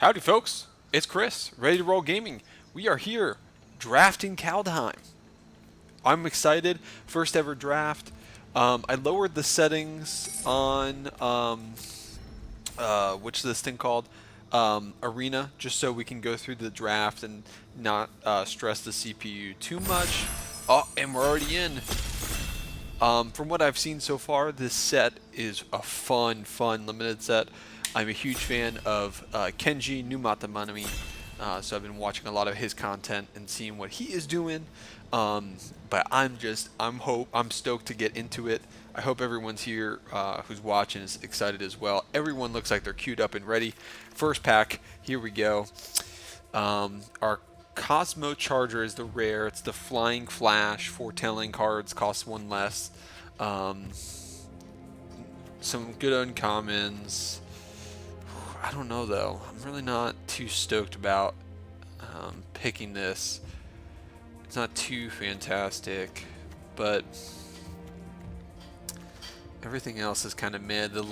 Howdy folks, it's Chris, ready to roll gaming. We are here, drafting Kaldheim. I'm excited, first ever draft. I lowered the settings on, what's this thing called? Arena, just so we can go through the draft and not stress the CPU too much. Oh, and we're already in. From what I've seen so far, this set is a fun limited set. I'm a huge fan of Kenji Numatamanami, so I've been watching a lot of his content and seeing what he is doing. But I'm stoked to get into it. I hope everyone's here who's watching is excited as well. Everyone looks like they're queued up and ready. First pack, here we go. Our Cosmo Charger is the rare. It's the Flying Flash. Foretelling cards cost one less. Some good uncommons. I don't know though. I'm really not too stoked about picking this. It's not too fantastic, but everything else is kind of mid. The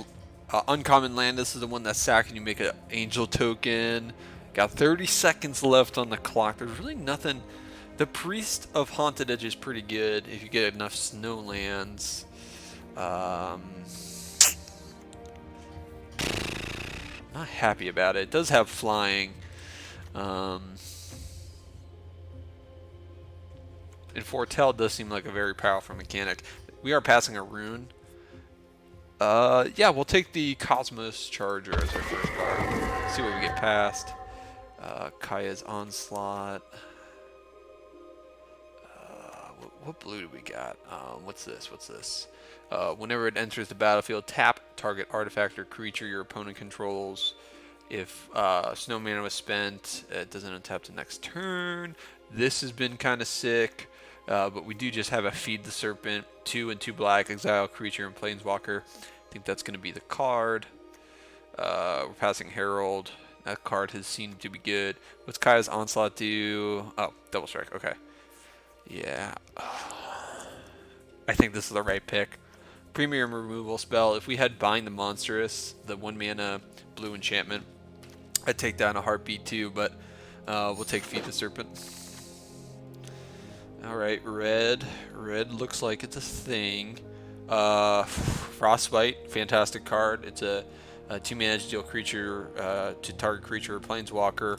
uncommon land. This is the one that's sacking. You make an angel token. Got 30 seconds left on the clock. There's really nothing. The Priest of Haunted Edge is pretty good if you get enough snowlands. Not happy about it. It does have flying. And Foretell does seem like a very powerful mechanic. We are passing a rune. Yeah, we'll take the Cosmos Charger as our first card. See what we get past. Kaya's Onslaught. What blue do we got? What's this? Whenever it enters the battlefield, tap target artifact or creature your opponent controls. If snow mana was spent, it doesn't untap the next turn. This has been kind of sick, but we do just have a Feed the Serpent, 2 and 2 black, exile creature and planeswalker. I think that's going to be the card. We're passing Herald. That card has seemed to be good. What's Kaya's Onslaught do? Oh, double strike. Okay. Yeah. I think this is the right pick. Premium removal spell. If we had Bind the Monstrous, the 1 mana blue enchantment, I'd take that in a heartbeat too, but we'll take Feed the Serpent. Alright, red. Red looks like it's a thing. Frostbite, fantastic card. It's a 2 mana deal creature to target creature or planeswalker.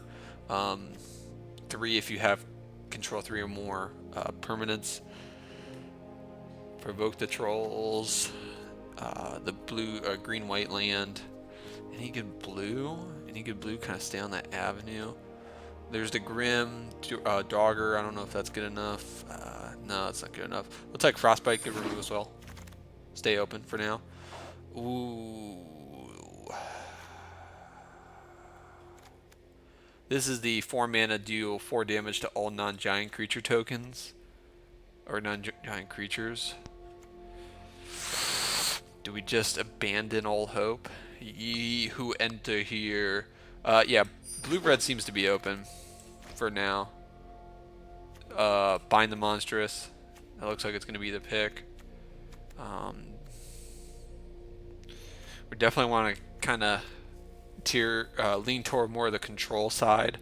3 if you have control 3 or more permanents. Provoke the Trolls. The blue, green, white land. Any good blue? Any good blue? Kind of stay on that avenue. There's the Grim Dogger. I don't know if that's good enough. No, it's not good enough. We'll take Frostbite. Good remove as well. Stay open for now. Ooh. This is the 4 mana deal 4 damage to all non-giant creature tokens. Or non-giant creatures. Do we just abandon all hope? Ye who enter here. Yeah, blue-red seems to be open for now. Bind the Monstrous. That looks like it's going to be the pick. We definitely want to kind of lean toward more of the control side.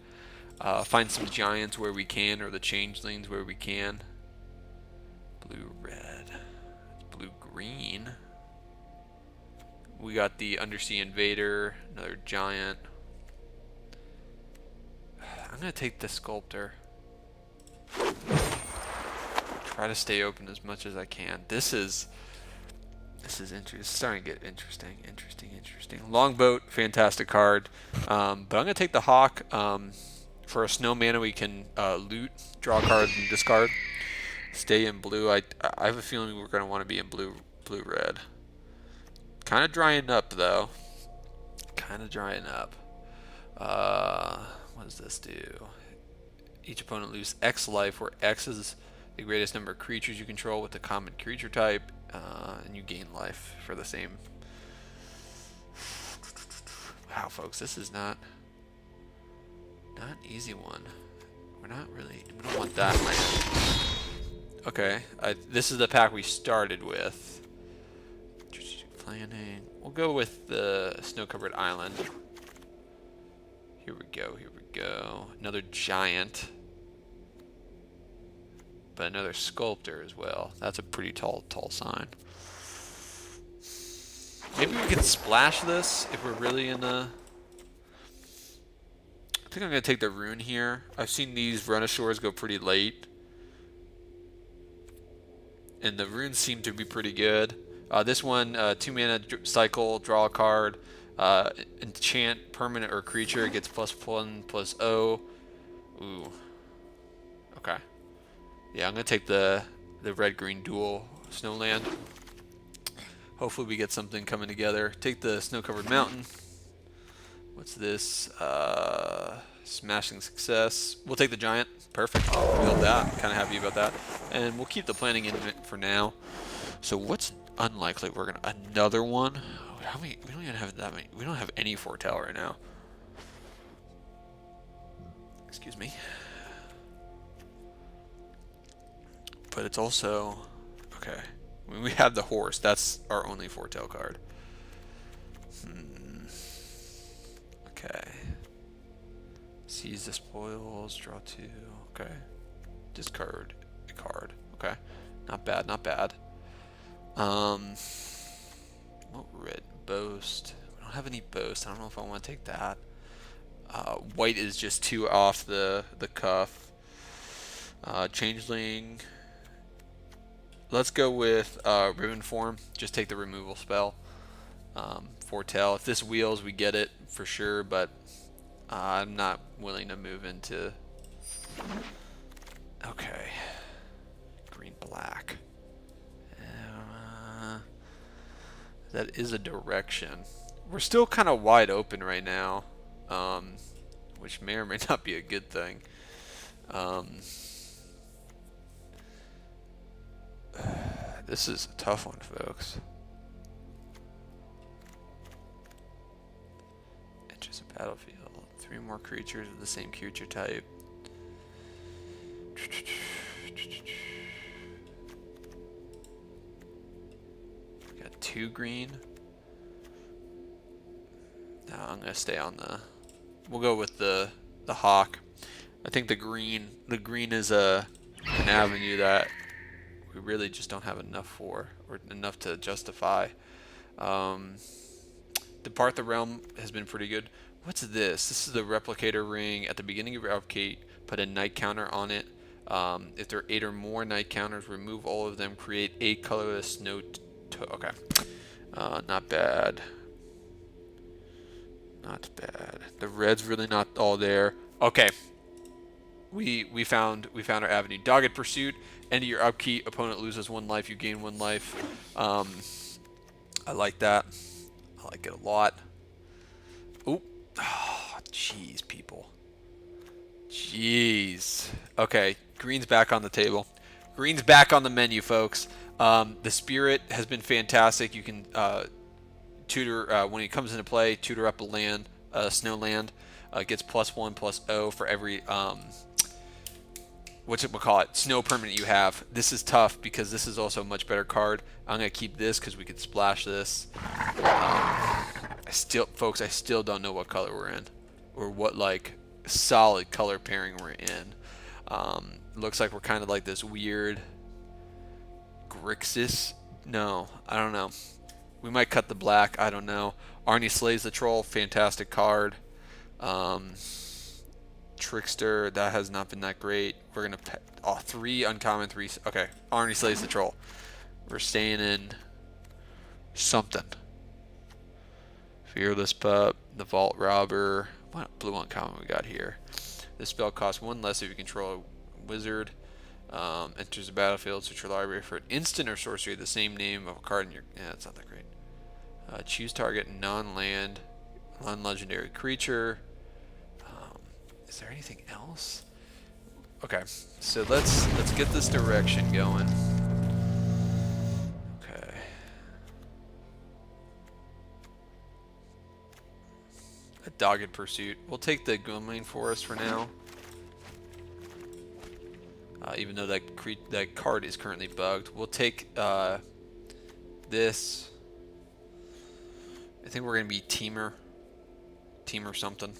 Find some giants where we can, or the changelings where we can. Blue-red. Blue-green. We got the Undersea Invader, another giant. I'm going to take the Sculptor. Try to stay open as much as I can. This is interesting. It's starting to get interesting. Longboat, fantastic card. But I'm going to take the Hawk. For a snow mana, we can loot, draw a card, and discard. Stay in blue. I have a feeling we're going to want to be in blue-red. Kind of drying up, though. What does this do? Each opponent loses X life, where X is the greatest number of creatures you control with the common creature type, and you gain life for the same. Wow, folks, this is not an easy one. We don't want that land. Okay, this is the pack we started with. Strategic planning. We'll go with the snow-covered island. Here we go, here we go. Another giant. But another sculptor as well. That's a pretty tall sign. Maybe we can splash this if we're really in the... I think I'm going to take the rune here. I've seen these Run-ashores go pretty late. And the runes seem to be pretty good. This one, 2 mana cycle, draw a card. Enchant permanent or creature gets +1/+0. Ooh. Okay. Yeah, I'm going to take the red-green dual snowland. Hopefully we get something coming together. Take the snow-covered mountain. What's this? Smashing success. We'll take the giant. Perfect. We got that. Kind of happy about that. And we'll keep the planning in it for now. So what's unlikely? We're gonna another one. How many? We don't even have that many. We don't have any foretell right now. Excuse me. But it's also okay. I mean, we have the horse. That's our only foretell card. Okay. Seize the spoils. Draw 2. Okay. Discard a card. Okay. Not bad. Not bad. What red? Boast. We don't have any boast. I don't know if I want to take that. White is just too off the cuff. Changeling. Let's go with Ribbon Form. Just take the removal spell. Foretell. If this wheels, we get it for sure, but I'm not willing to move into... Okay. Green, black. That is a direction. We're still kind of wide open right now, which may or may not be a good thing. This is a tough one, folks. Enters a battlefield. 3 more creatures of the same creature type. We got 2 green. No, I'm gonna stay on the... We'll go with the hawk. I think the green is an avenue that we really just don't have enough for, or enough to justify. Depart the Realm has been pretty good. What's this? This is the replicator ring. At the beginning of your upkeep, put a night counter on it. If there are 8 or more night counters, remove all of them. Create 8 colorless snow. Okay, not bad. Not bad. The red's really not all there. Okay. We found our avenue. Dogged Pursuit. End of your upkeep. Opponent loses 1 life. You gain 1 life. I like that. I like it a lot. Oop. Oh, jeez, people. Jeez. Okay. Green's back on the table. Green's back on the menu, folks. The Spirit has been fantastic. You can tutor when it comes into play. Tutor up a land, snow land. Gets +1/+0 for every we'll call it, snow permanent you have. This is tough because this is also a much better card. I'm gonna keep this because we could splash this. Folks, I still don't know what color we're in, or what like solid color pairing we're in. Looks like we're kind of like this weird Grixis. No, I don't know. We might cut the black. I don't know. Arnie slays the troll. Fantastic card. Trickster, that has not been that great. We're gonna 3 uncommon, 3. Okay, Arnie slays the troll. We're staying in something. Fearless Pup, the Vault Robber. What blue uncommon we got here? This spell costs 1 less if you control a wizard. Enters the battlefield, search your library for an instant or sorcery of the same name of a card in your... Yeah, that's not that great. Choose target non-land, non-legendary creature. Is there anything else? Okay, so let's get this direction going. Okay. A Dogged Pursuit. We'll take the Gunlane Forest for now. Even though that card is currently bugged. We'll take this. I think we're going to be Temur something.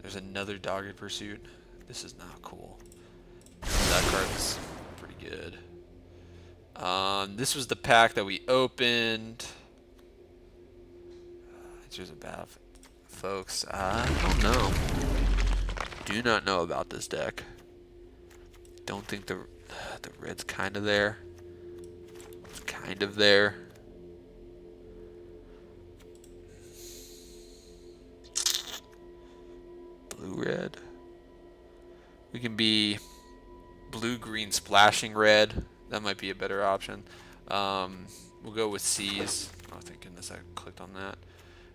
There's another Dogged Pursuit. This is not cool. That card's pretty good. This was the pack that we opened. Here's a battle, folks. I don't know. Do not know about this deck. Don't think the red's kind of there. It's kind of there. Blue red. We can be blue green splashing red. That might be a better option. We'll go with C's. Oh, thank goodness I clicked on that.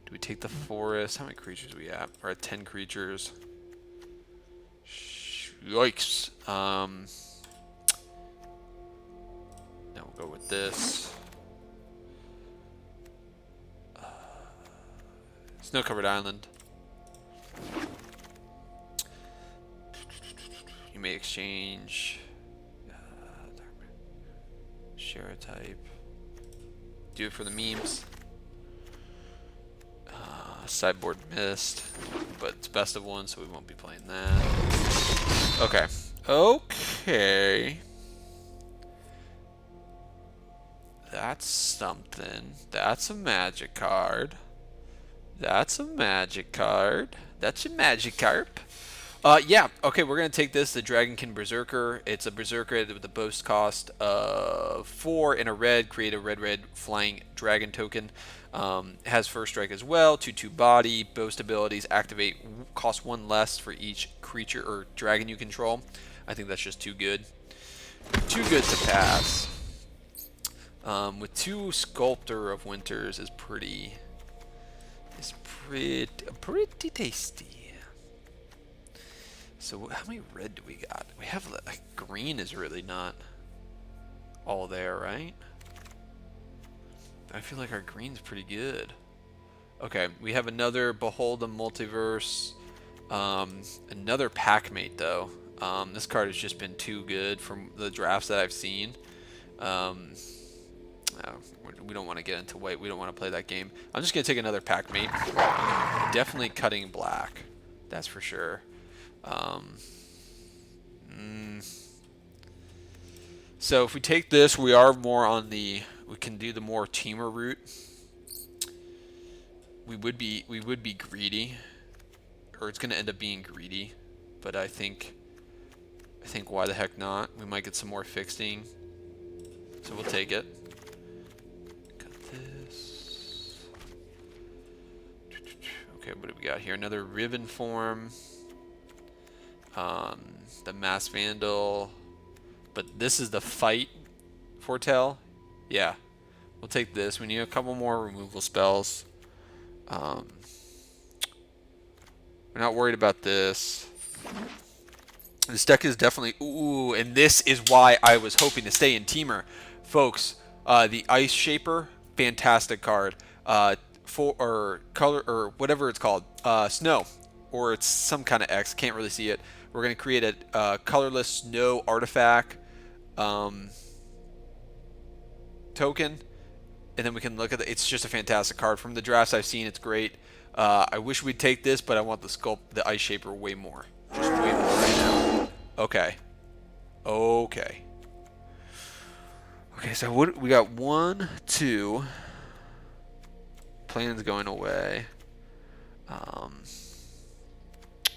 Do we take the forest? How many creatures are we at? We're at 10 creatures. Yikes. Now we'll go with this. Snow-covered island. You may exchange. Share a type. Do it for the memes. Sideboard missed, but it's best of one, so we won't be playing that. Okay. Okay. That's something. That's a magic card. That's a magic card. That's a magic carp. Yeah, okay, we're going to take this, the Dragonkin Berserker. It's a Berserker with a boast cost of 4 and a red. Create a red-red flying dragon token. Has first strike as well, 2/2 body, boast abilities, activate, cost 1 less for each creature or dragon you control. I think that's just too good. Too good to pass. With 2 Sculptor of Winters is pretty tasty. So how many red do we got? We have like green is really not all there, right? I feel like our green's pretty good. Okay, we have another Behold the Multiverse. Another Packmate though. This card has just been too good from the drafts that I've seen. We don't want to get into white. We don't want to play that game. I'm just going to take another Packmate. Definitely cutting black. That's for sure. So if we take this, we are more on the. We can do the more Temur route. We would be greedy, or it's going to end up being greedy. But I think why the heck not? We might get some more fixing. So we'll take it. Cut this. Okay, what do we got here? Another Ribbon Form. The Mass Vandal. But this is the Fight Foretell. Yeah. We'll take this. We need a couple more removal spells. We're not worried about this. This deck is definitely... Ooh, and this is why I was hoping to stay in Temur. Folks, the Ice Shaper, fantastic card. Or color, or whatever it's called. Snow. Or it's some kind of X. Can't really see it. We're going to create a colorless snow artifact token. And then we can look at it's just a fantastic card. From the drafts I've seen, it's great. I wish we'd take this, but I want the Ice Shaper way more. Just way more right now. Okay. Okay. Okay, so what we got 1, 2. Plan's going away.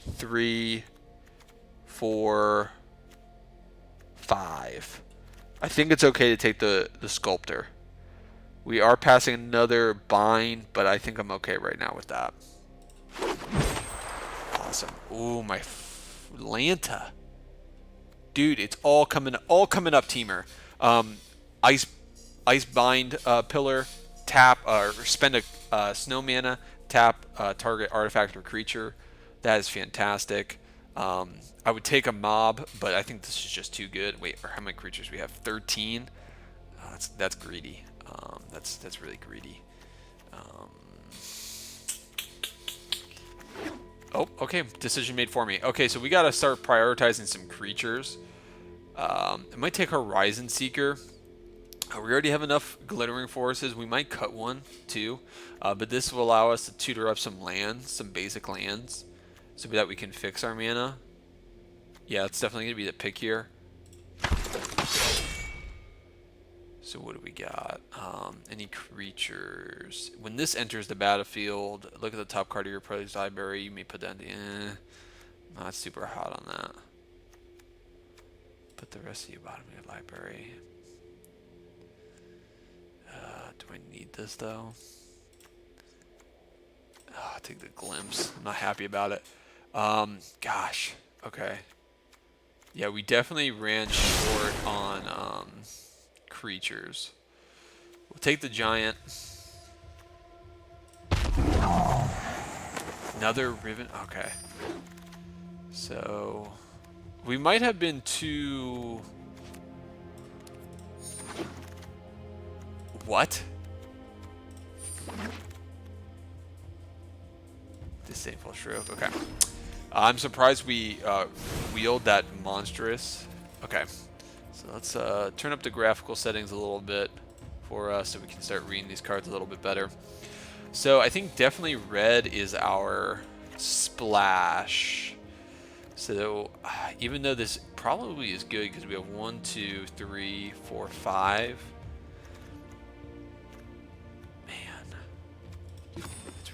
3, 4, 5. I think it's okay to take the Sculptor. We are passing another Bind, but I think I'm okay right now with that. Awesome. Ooh, my Lanta. Dude, it's all coming up, Temur. Ice Bind Pillar, tap or spend a snow mana, tap target artifact or creature. That is fantastic. I would take a mob, but I think this is just too good. Wait, how many creatures we have? 13. That's greedy. That's really greedy. Oh, okay. Decision made for me. Okay, so we got to start prioritizing some creatures. It might take Horizon Seeker. We already have enough Glittering Forests. We might cut one, too. But this will allow us to tutor up some lands, some basic lands. so that we can fix our mana. Yeah, it's definitely going to be the pick here. So what do we got? Any creatures? When this enters the battlefield, look at the top card of your opponent's library. You may put that in. Not super hot on that. Put the rest of your bottom of your library. Do I need this though? Oh, I'll take the glimpse. I'm not happy about it. Gosh. Okay. Yeah, we definitely ran short on creatures. We'll take the giant. Another ribbon. Okay. So we might have been too. What? Disdainful Shriv. Okay. I'm surprised we wheeled that monstrous. Okay. So let's turn up the graphical settings a little bit for us so we can start reading these cards a little bit better. So I think definitely red is our splash. So even though this probably is good because we have 1, 2, 3, 4, 5. Man, it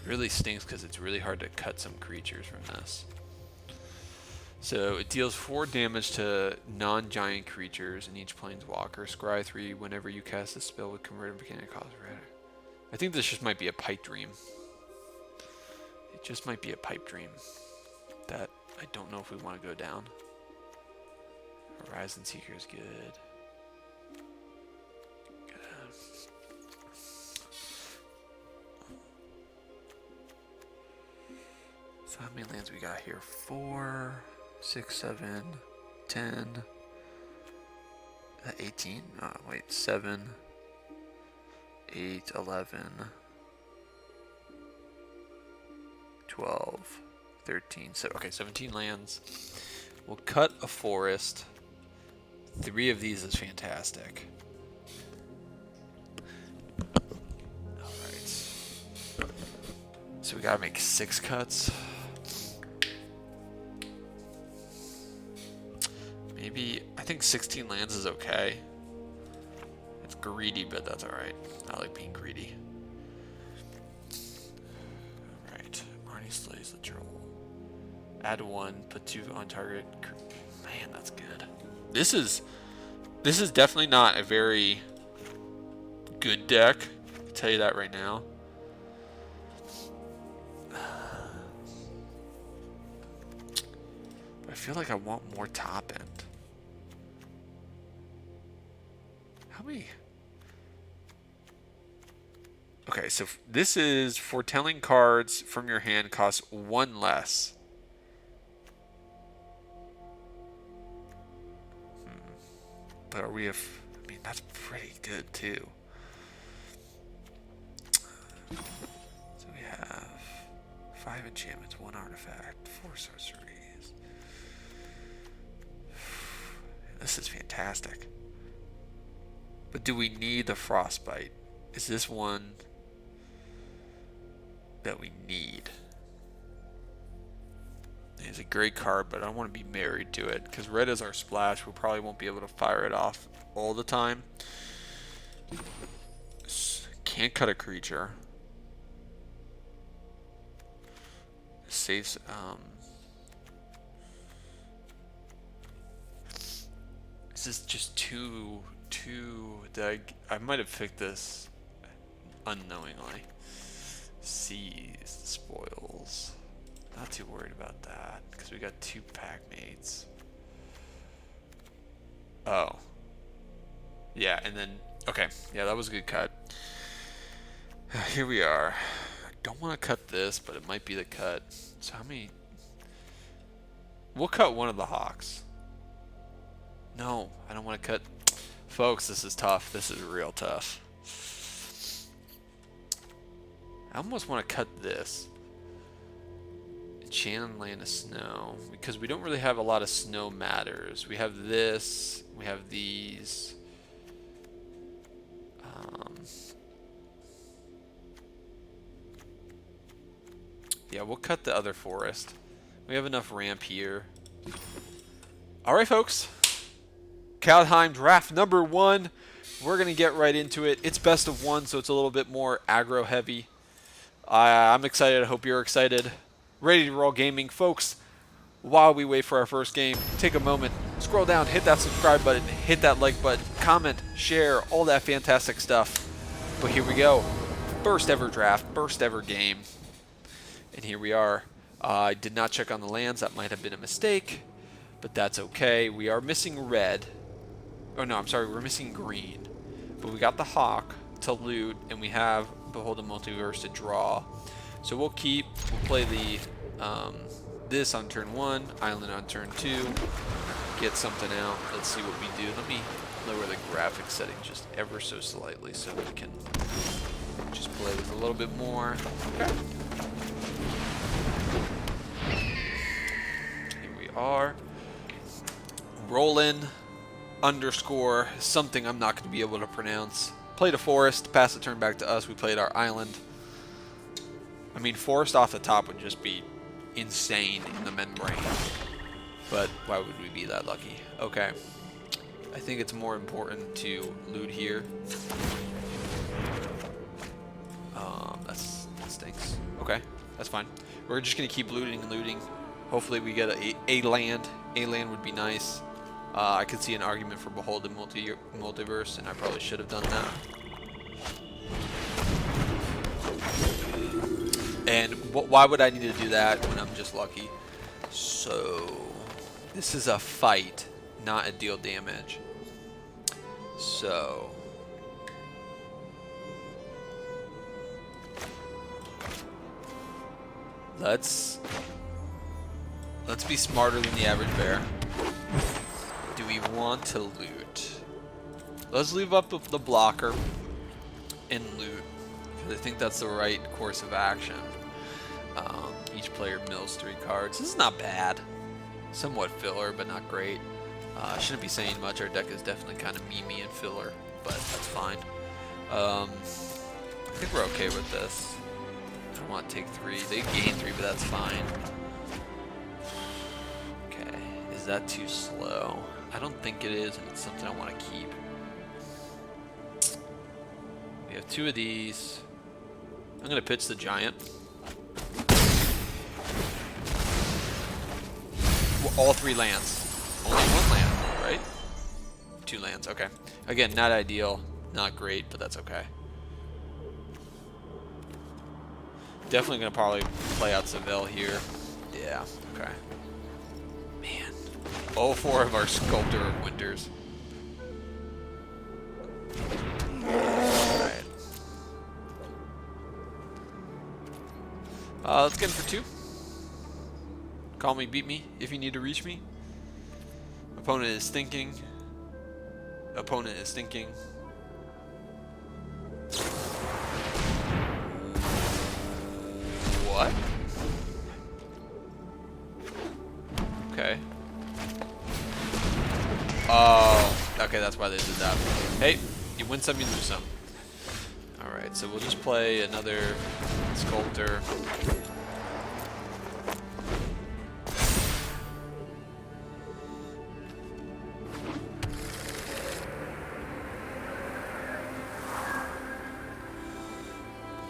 really stinks because it's really hard to cut some creatures from this. So it deals 4 damage to non-giant creatures in each planeswalker. Scry 3 whenever you cast a spell with converted mechanic cost red. I think this just might be a pipe dream. It just might be a pipe dream that I don't know if we want to go down. Horizon Seeker is good. So how many lands we got here? 4, 6, 7, 10, 18. Oh, wait, 7, 8, 11, 12, 13. So okay, 17 lands. We'll cut a forest. 3 of these is fantastic. Alright. So we gotta make 6 cuts. Maybe, I think 16 lands is okay. It's greedy, but that's alright. I like being greedy. Alright, Marnie slays the troll. Add 1, put 2 on target. Man, that's good. This is definitely not a very good deck. I'll tell you that right now. But I feel like I want more top end. How many? Okay, so this is foretelling cards from your hand cost 1 less. But are we I mean, that's pretty good too. So we have 5 enchantments, 1 artifact, 4 sorceries. This is fantastic. But do we need the Frostbite? Is this one that we need? It's a great card, but I don't want to be married to it because red is our splash. We probably won't be able to fire it off all the time. Can't cut a creature. Saves. This is just too. I might have picked this unknowingly. Seize the spoils. Not too worried about that because we got 2 pack mates. Oh. Yeah, and then okay, yeah, that was a good cut. Here we are. I don't want to cut this, but it might be the cut. So how many? We'll cut one of the hawks. No, I don't want to cut. Folks, this is tough. This is real tough. I almost want to cut this. Enchant land of snow. Because we don't really have a lot of snow matters. We have this. We have these. Yeah, we'll cut the other forest. We have enough ramp here. Alright, folks. Kaldheim draft number 1. We're going to get right into it. It's best of 1, so it's a little bit more aggro heavy. I'm excited. I hope you're excited. Ready to roll gaming. Folks, while we wait for our first game, take a moment, scroll down, hit that subscribe button, hit that like button, comment, share, all that fantastic stuff. But here we go. First ever draft, first ever game. And here we are. I did not check on the lands. That might have been a mistake, but that's okay. We are missing red. Oh no, I'm sorry, we're missing green. But we got the hawk to loot, and we have Behold the Multiverse to draw. So we'll play the this on turn 1, island on turn 2, get something out. Let's see what we do. Let me lower the graphic setting just ever so slightly so we can just play with a little bit more. Okay. Here we are. Rollin underscore something I'm not going to be able to pronounce. Played a forest, pass the turn back to us. We played our island. I mean, forest off the top would just be insane in the membrane. But why would we be that lucky? Okay. I think it's more important to loot here. That stinks. Okay, that's fine. We're just going to keep looting and looting. Hopefully we get a land. A land would be nice. I could see an argument for Behold the Multiverse, and I probably should have done that. And why would I need to do that when I'm just lucky? So, this is a fight, not a deal damage. So, let's be smarter than the average bear. Do we want to loot? Let's leave up the blocker and loot, because I think that's the right course of action. Each player mills 3 cards. This is not bad. Somewhat filler, but not great. I shouldn't be saying much. Our deck is definitely kind of memey and filler, but that's fine. I think we're okay with this. I don't want to take 3. They gain 3, but that's fine. Okay, is that too slow? I don't think it is, and it's something I want to keep. We have 2 of these. I'm going to pitch the giant. All 3 lands. Only 1 land, right? 2 lands, okay. Again, not ideal, not great, but that's okay. Definitely going to probably play out Seville here. Yeah, okay. Man. All 4 of our Sculptor of Winters. Alright. Let's get him for 2. Call me, beat me, if you need to reach me. Opponent is thinking. Opponent is thinking. What? Okay. Oh, okay, that's why they did that. Hey, you win some, you lose some. Alright, so we'll just play another Sculptor.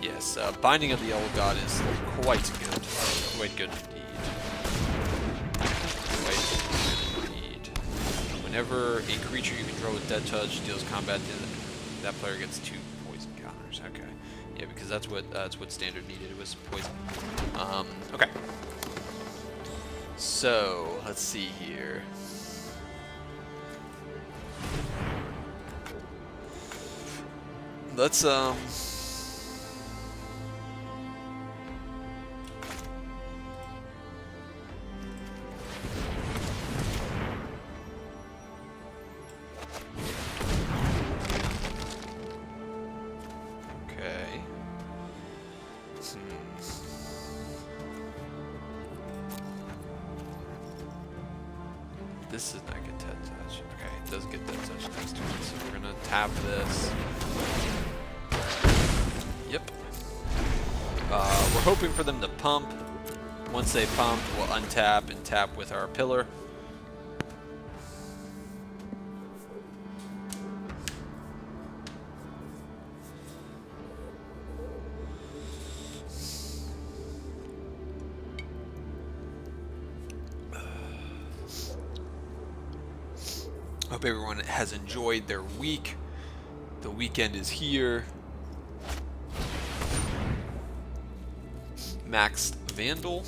Yes, Binding of the Old God is quite good. Quite good indeed. Quite good indeed. Whenever a creature you control with Dead Touch deals combat damage, that player gets 2 poison counters. Okay. Yeah, because that's what Standard needed. It was poison. Okay. So, let's see here. Let's this is not get Dead Touch. Okay, it does get Dead Touch next turn, so we're gonna tap this. Yep. We're hoping for them to pump. Once they pump, we'll untap and tap with our pillar. Hope everyone has enjoyed their week. The weekend is here. Maxed Vandal.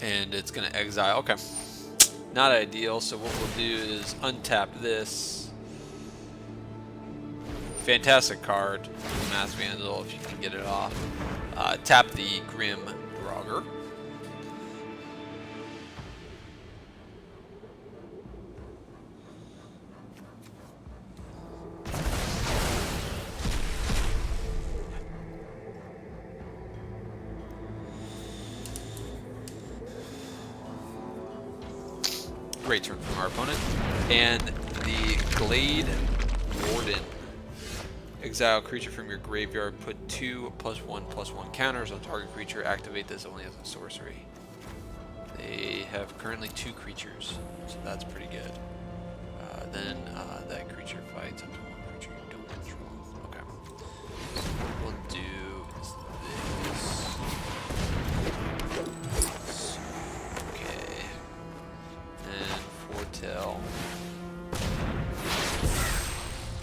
And it's going to exile. Okay. Not ideal, so what we'll do is untap this. Fantastic card. Mass Vandal, if you can get it off. Tap the Grim Grogger. Great turn from our opponent. And the Glade Warden. Exile creature from your graveyard. Put 2+1/+1 counters on target creature. Activate this only as a sorcery. They have currently 2 creatures, so that's pretty good. Then that creature fights up to 1 creature you don't control. Okay. So what we'll do is this. Okay. And foretell.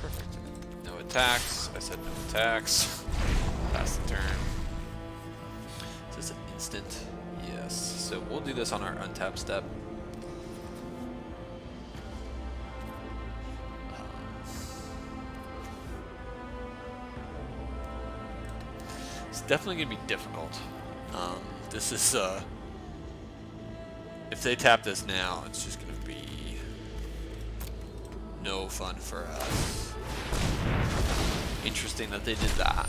Perfect. No attacks. I said no attacks. Pass the turn. Is this an instant? Yes. So we'll do this on our untap step. It's definitely going to be difficult. This is, if they tap this now, it's just going to be no fun for us. Interesting that they did that.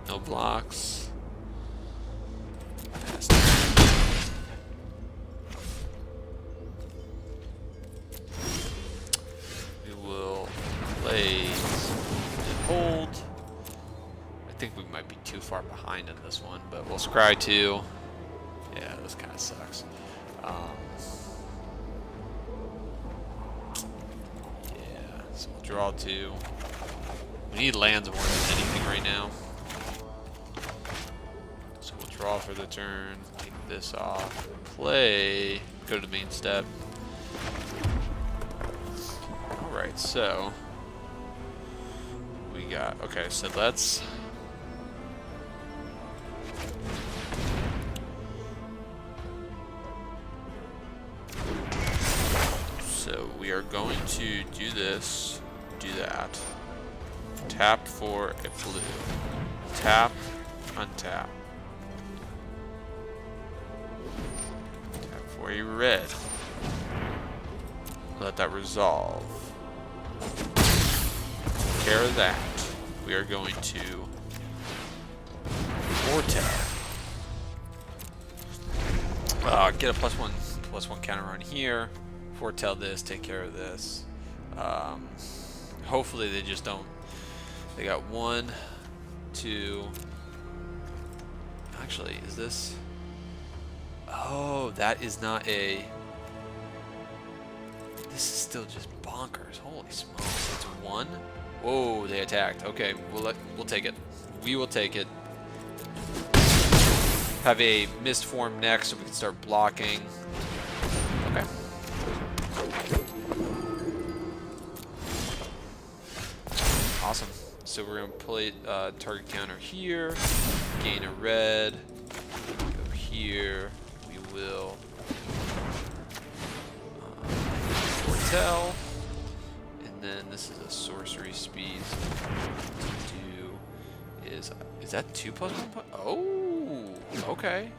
No blocks. We will play and hold. I think we might be too far behind in this one, but we'll scry 2. Yeah, this kind of sucks. Yeah, so we'll draw 2. We need lands more than anything right now. Draw for the turn, take this off, play, go to the main step. Alright, so we got, okay, so let's so we are going to do this, do that. Tap for a blue. Tap, untap. For a red. Let that resolve. Take care of that. We are going to foretell. Get a +1/+1 counter on here. Foretell this. Take care of this. Hopefully they just don't. They got 1, 2. Actually, is this? Oh, that is not a... This is still just bonkers. Holy smokes. It's 1? Whoa, they attacked. Okay, we'll take it. We will take it. Have a mist form next so we can start blocking. Okay. Awesome. So we're going to play target counter here. Gain a red. Go here. Will foretell, and then this is a sorcery speed. To do is that 2+1? Oh, okay.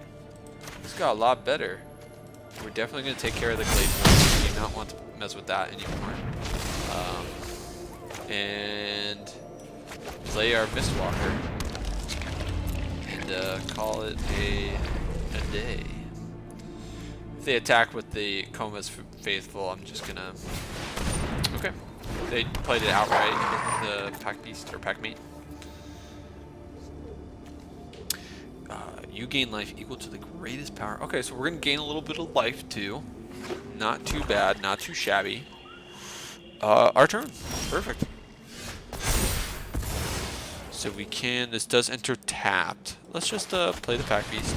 This got a lot better. We're definitely going to take care of the Glade Warden. We do not want to mess with that anymore. and play our Mistwalker and call it a day. If they attack with the Coma's Faithful, I'm just gonna... Okay. They played it outright, the Pack Beast, or Pack Mate. You gain life equal to the greatest power. Okay, so we're gonna gain a little bit of life too. Not too bad, not too shabby. Our turn. Perfect. So we can, this does enter tapped. Let's just play the Pack Beast.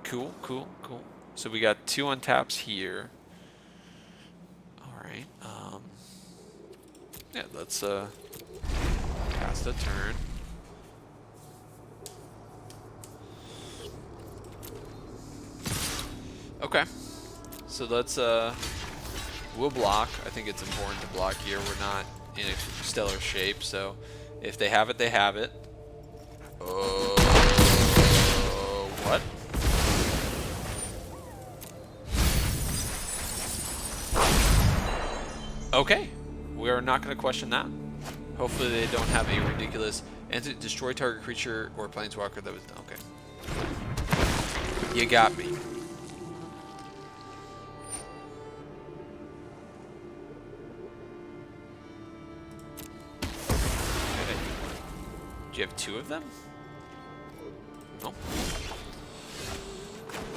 Cool, cool, cool. So we got 2 untaps here. Alright, yeah, let's pass the turn. Okay, so let's we'll block. I think it's important to block here. We're not in a stellar shape, so if they have it, they have it. What? Okay, we are not going to question that. Hopefully they don't have a ridiculous destroy target creature or planeswalker that was okay. You got me. Do you have 2 of them? No.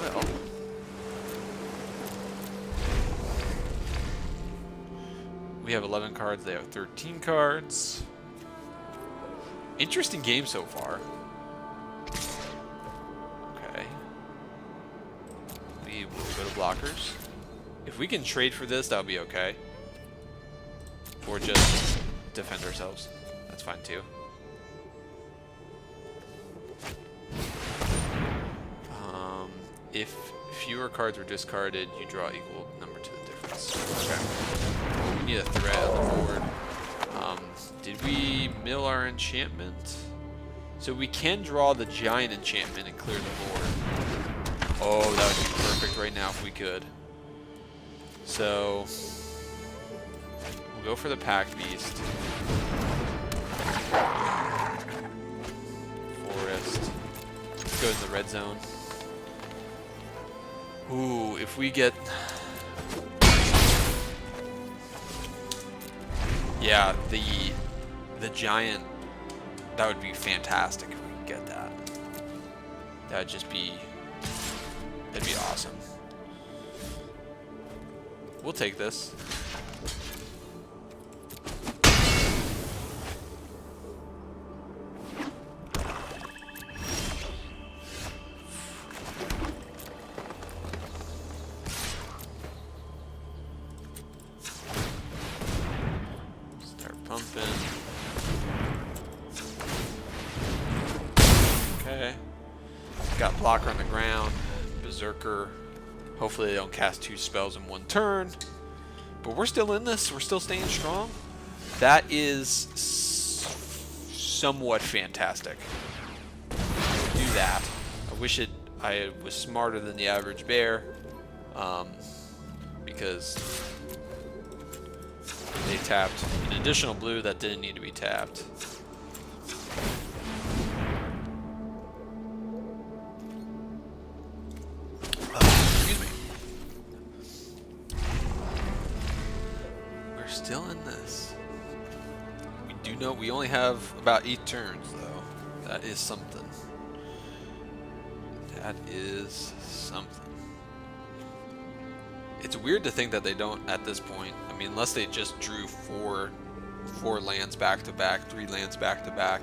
Well. We have 11 cards, they have 13 cards. Interesting game so far. Okay. We will go to blockers. If we can trade for this, that'll be okay. Or just defend ourselves. That's fine too. If fewer cards were discarded, you draw equal number to the difference. Okay. We need a threat on the board. Did we mill our enchantment? So we can draw the giant enchantment and clear the board. Oh, that would be perfect right now if we could. So we'll go for the Pack Beast. Forest. Let's go to the red zone. Ooh, if we get... Yeah, the giant, that would be fantastic if we could get that. That'd just be... That'd be awesome. We'll take this. Okay. Got blocker on the ground. Berserker. Hopefully they don't cast 2 spells in 1 turn. But we're still in this. We're still staying strong. That is somewhat fantastic. Do that. I wish I was smarter than the average bear. Because they tapped an additional blue that didn't need to be tapped. Excuse me. We're still in this. We do know we only have about 8 turns, though. That is something. That is something. It's weird to think that they don't at this point. I mean, unless they just drew four lands back to back, 3 lands back to back.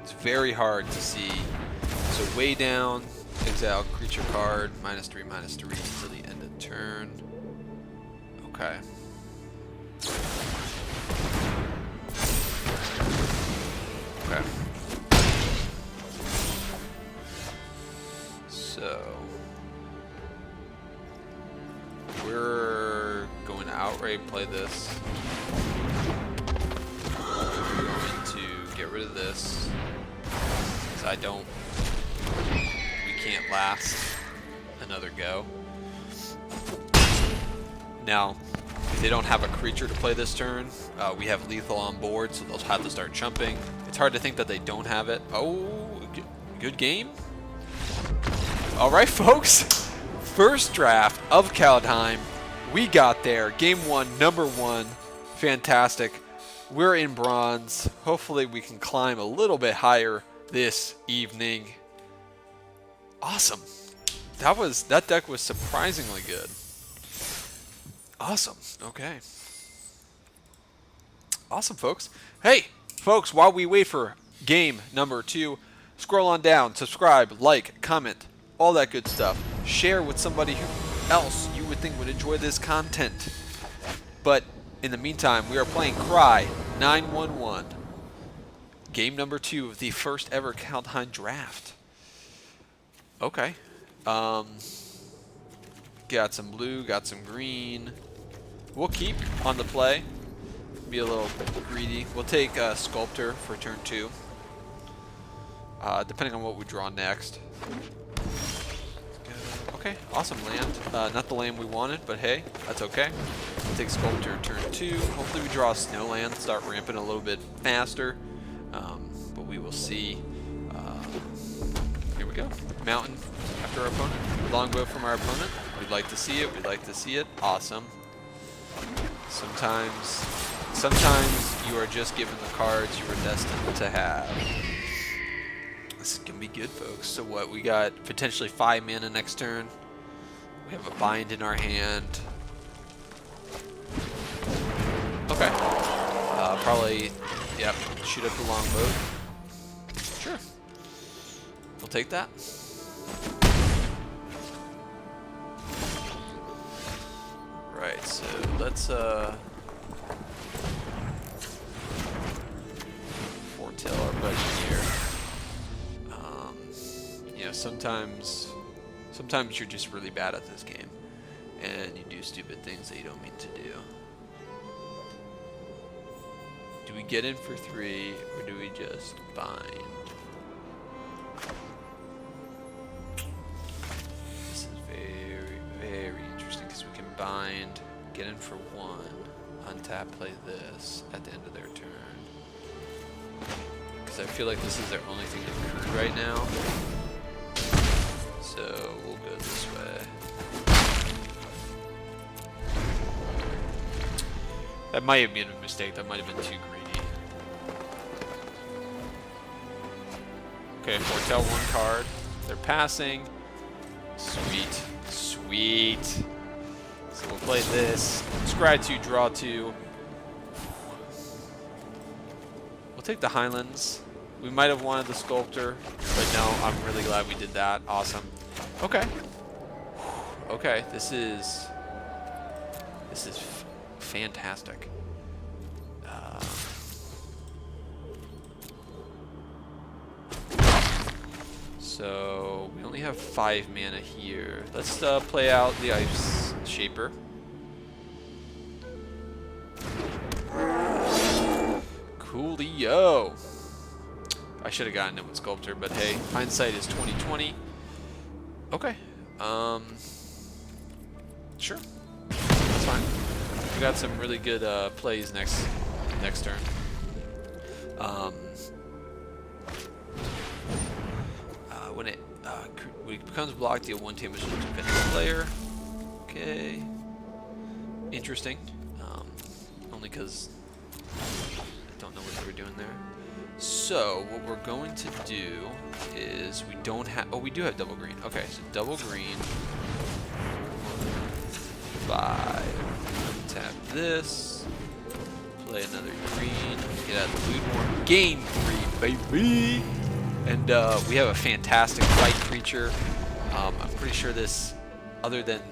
It's very hard to see. So way down, exile creature card, -3/-3 until the end of turn. Okay. Okay. So we're going to outright play this. We're going to get rid of this. Because we can't last another go. Now, they don't have a creature to play this turn, we have lethal on board, so they'll have to start chumping. It's hard to think that they don't have it. Oh, good game. All right, folks. First draft of Kaldheim. We got there. Game 1, number 1. Fantastic. We're in bronze. Hopefully we can climb a little bit higher this evening. Awesome. That deck was surprisingly good. Awesome. Okay. Awesome, folks. Hey, folks, while we wait for game number 2, scroll on down, subscribe, like, comment, all that good stuff. Share with somebody else you would think would enjoy this content. But in the meantime, we are playing Cry 911. Game number 2 of the first ever Kaldheim draft. Okay. Got some blue, got some green. We'll keep on the play. Be a little greedy. We'll take Sculptor for turn 2. Depending on what we draw next. Okay, awesome land. Not the land we wanted, but hey, that's okay. We'll take Sculptor turn 2. Hopefully we draw a snow land, start ramping a little bit faster. But we will see. Here we go. Mountain after our opponent. Longbow from our opponent. We'd like to see it. We'd like to see it. Awesome. Sometimes you are just given the cards you were destined to have. This is going to be good, folks. So what? We got potentially 5 mana next turn. We have a bind in our hand. Okay. Probably, yep, shoot up the longbow. Sure. We'll take that. Right, so let's foretell our budget here. You know, sometimes you're just really bad at this game, and you do stupid things that you don't mean to do. Do we get in for 3, or do we just bind? This is very, very interesting, because we can bind, get in for 1, untap, play this at the end of their turn. Because I feel like this is their only thing to do right now. So we'll go this way. That might have been a mistake. That might have been too greedy. Okay, foretell 1 card. They're passing. Sweet. Sweet. So we'll play this. Scry 2, draw 2. We'll take the Highlands. We might have wanted the Sculptor, but no, I'm really glad we did that. Awesome. Okay. Okay, this is fantastic. So we only have 5 mana here. Let's play out the Ice Shaper. Coolio. I should have gotten it with Sculptor, but hey, hindsight is 20/20. Okay. Sure. That's fine. We got some really good plays next turn. When it becomes blocked, deal 1 damage to the defending player. Okay. Interesting. Only because I don't know what they were doing there. So what we're going to do is we don't have. Oh, we do have double green. Okay, so double green. 5. Tap this. Play another green. Get out of the blue more. Game 3, baby. And we have a fantastic white creature. I'm pretty sure this, other than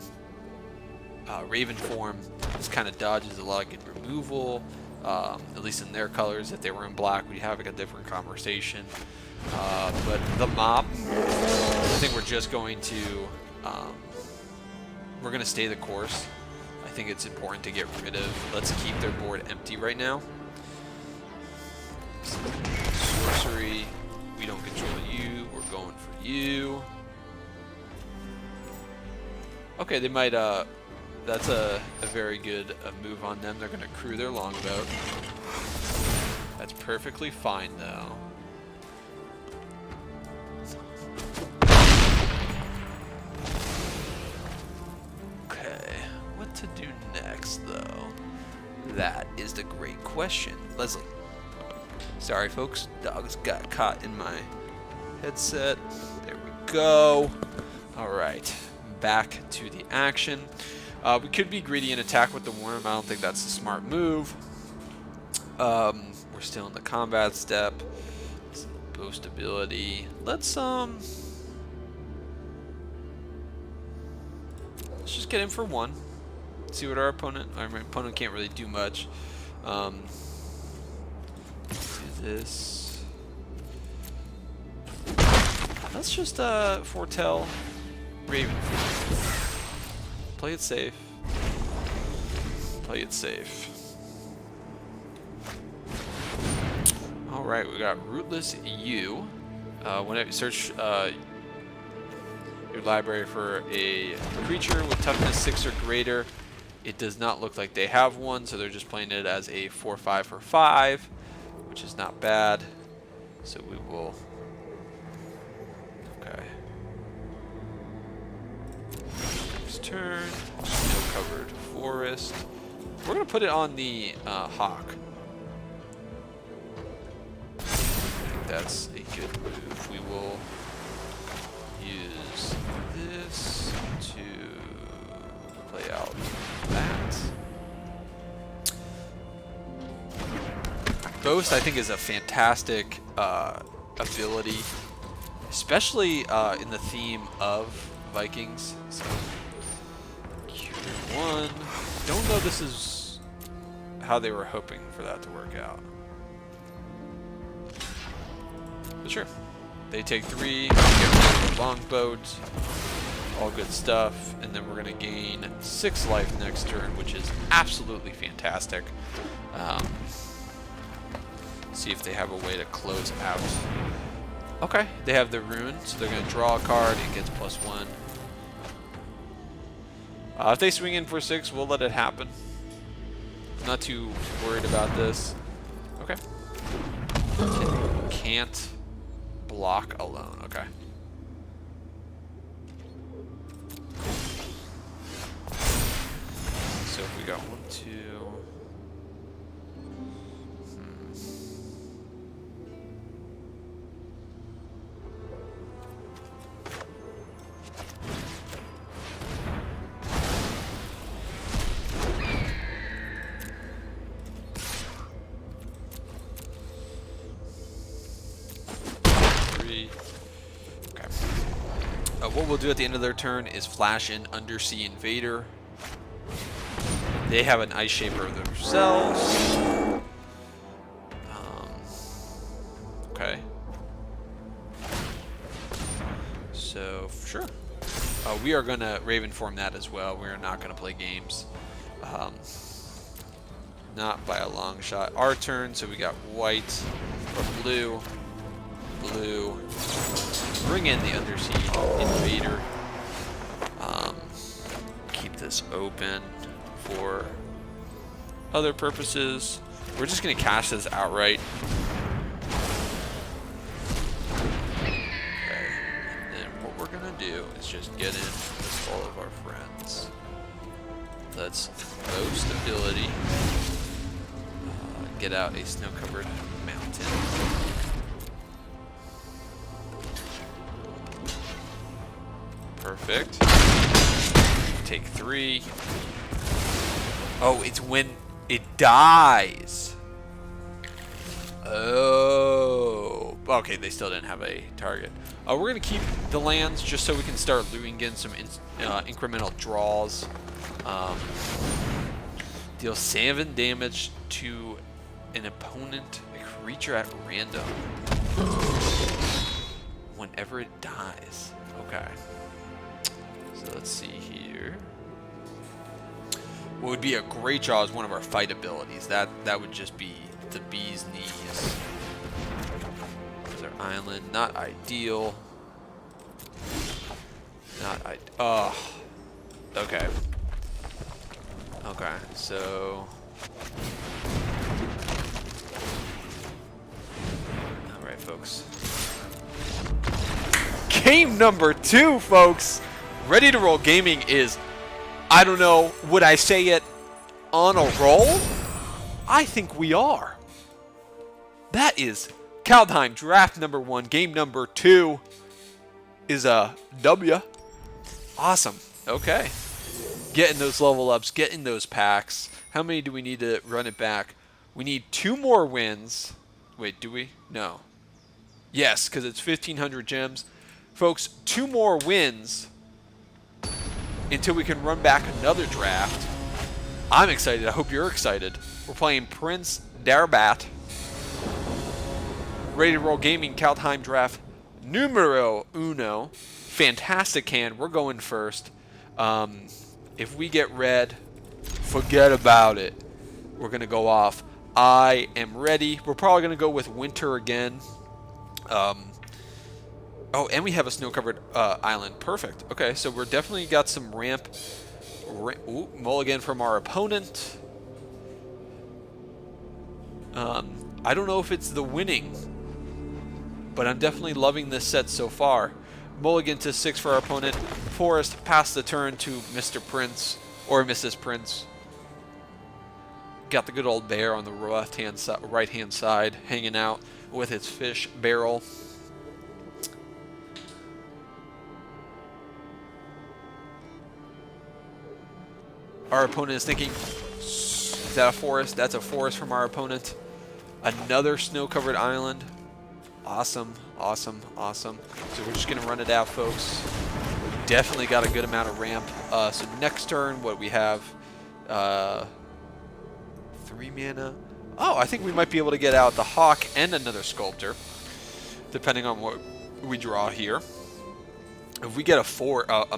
Raven form, this kind of dodges a lot of good removal. At least in their colors. If they were in black, we'd have like a different conversation. But the mop, I think we're just going to we're going to stay the course. I think it's important to get rid of. Let's keep their board empty right now. Sorcery. We don't control you. We're going for you. Okay, they might That's a very good move on them. They're going to crew their longboat. That's perfectly fine, though. Okay, what to do next, though? That is the great question. Leslie. Sorry, folks. Dogs got caught in my headset. There we go. All right, back to the action. We could be greedy and attack with the worm. I don't think that's a smart move. We're still in the combat step. Boost ability. Let's just get in for one. See what our opponent. Our opponent can't really do much. Let's do this. Let's just foretell Raven. Play it safe. Play it safe. Alright, we got Rootless U. Whenever you search your library for a creature with toughness 6 or greater, it does not look like they have one, so they're just playing it as a 4/5 for 5, which is not bad. So we will... Okay. Next turn, snow-covered forest. We're going to put it on the hawk. I think that's a good move. We will use this to play out that. Boast, I think, is a fantastic ability, especially in the theme of Vikings. So, Q1. Don't know this is how they were hoping for that to work out. But sure. They take 3, get rid of the longboat, all good stuff, and then we're going to gain 6 life next turn, which is absolutely fantastic. See if they have a way to close out. Okay, they have the rune, so they're going to draw a card. It gets +1. If they swing in for 6, we'll let it happen. I'm not too worried about this. Okay. Can't block alone. Okay. So if we got 1, 2. What we'll do at the end of their turn is flash in Undersea Invader. They have an Ice Shaper themselves. Okay. So, sure. We are going to Raven form that as well. We are not going to play games. Not by a long shot. Our turn, so we got white or blue. Blue. Bring in the Undersea Invader. Keep this open for other purposes. We're just going to cash this outright. Okay. And then what we're going to do is just get in with all of our friends. Let's boast ability. Get out a snow-covered mountain. Perfect. Take 3. Oh, it's when it dies. Oh. Okay, they still didn't have a target. We're going to keep the lands just so we can start looting in some incremental draws. Deal 7 damage to an opponent, a creature at random. Whenever it dies. Okay. So let's see here. What would be a great draw is one of our fight abilities. That would just be the bee's knees. There's our island. Not ideal. Not ideal. Oh. Okay. Okay, so... Alright, folks. Game number 2, folks! Ready to Roll Gaming is, I don't know, would I say it on a roll? I think we are. That is Kaldheim draft number 1. Game number 2 is a W. Awesome. Okay. Getting those level ups, getting those packs. How many do we need to run it back? We need 2 more wins. Wait, do we? No. Yes, because it's 1,500 gems. Folks, 2 more wins until we can run back another draft. I'm excited. I hope you're excited. We're playing Prince Darbat. Ready to Roll Gaming Kaldheim draft numero uno. Fantastic hand. We're going first. If we get red, forget about it. We're going to go off. I am ready. We're probably going to go with winter again. Oh, and we have a snow-covered island. Perfect. Okay, so we're definitely got some ramp. Ooh, mulligan from our opponent. I don't know if it's the winning, but I'm definitely loving this set so far. Mulligan to 6 for our opponent. Forest pass the turn to Mr. Prince or Mrs. Prince. Got the good old bear on the right-hand side, hanging out with its fish barrel. Our opponent is thinking, is that a forest? That's a forest from our opponent. Another snow-covered island. Awesome, awesome, awesome. So we're just going to run it out, folks. Definitely got a good amount of ramp. So next turn, what we have? 3 mana. Oh, I think we might be able to get out the Hawk and another Sculptor, depending on what we draw here. If we get a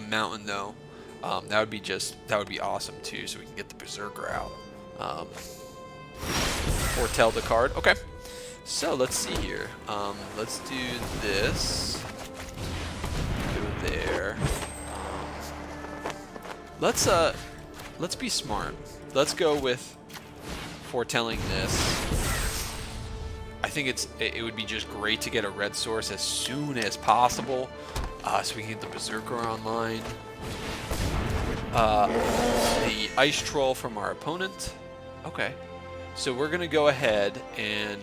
mountain, though, that would be awesome too. So we can get the Berserker out. Foretell the card. Okay. So let's see here. Let's do this. Go there. Let's be smart. Let's go with foretelling this. I think it would be just great to get a red source as soon as possible, so we can get the Berserker online. The Ice Troll from our opponent. Okay. So we're gonna go ahead and.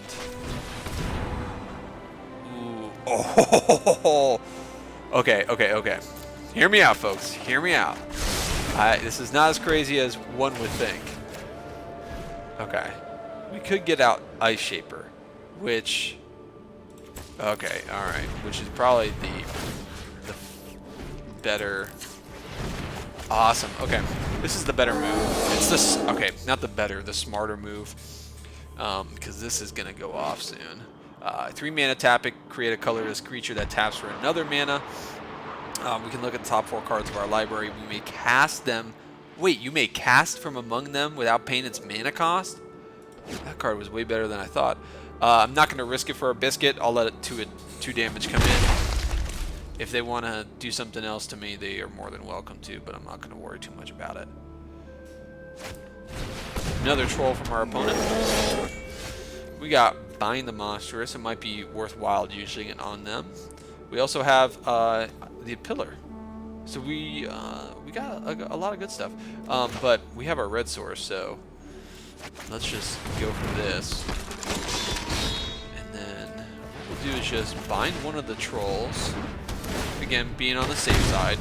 Ooh. Oh. Okay. Hear me out, folks. Hear me out. This is not as crazy as one would think. Okay. We could get out Ice Shaper, which. Okay. All right. Which is probably the better. Awesome. Okay. This is the better move. It's this. Okay, not the better, the smarter move. Because this is gonna go off soon. 3 mana tap it, create a colorless creature that taps for another mana. We can look at the top 4 cards of our library. We may cast them. Wait, you may cast from among them without paying its mana cost? That card was way better than I thought. I'm not gonna risk it for a biscuit. I'll let it 2 damage come in. If they want to do something else to me, they are more than welcome to, but I'm not going to worry too much about it. Another troll from our opponent. We got Bind the Monstrous. It might be worthwhile using it on them. We also have the Pillar. So we got a lot of good stuff. But we have our red source, so let's just go for this. And then what we'll do is just bind one of the trolls. Again, being on the safe side.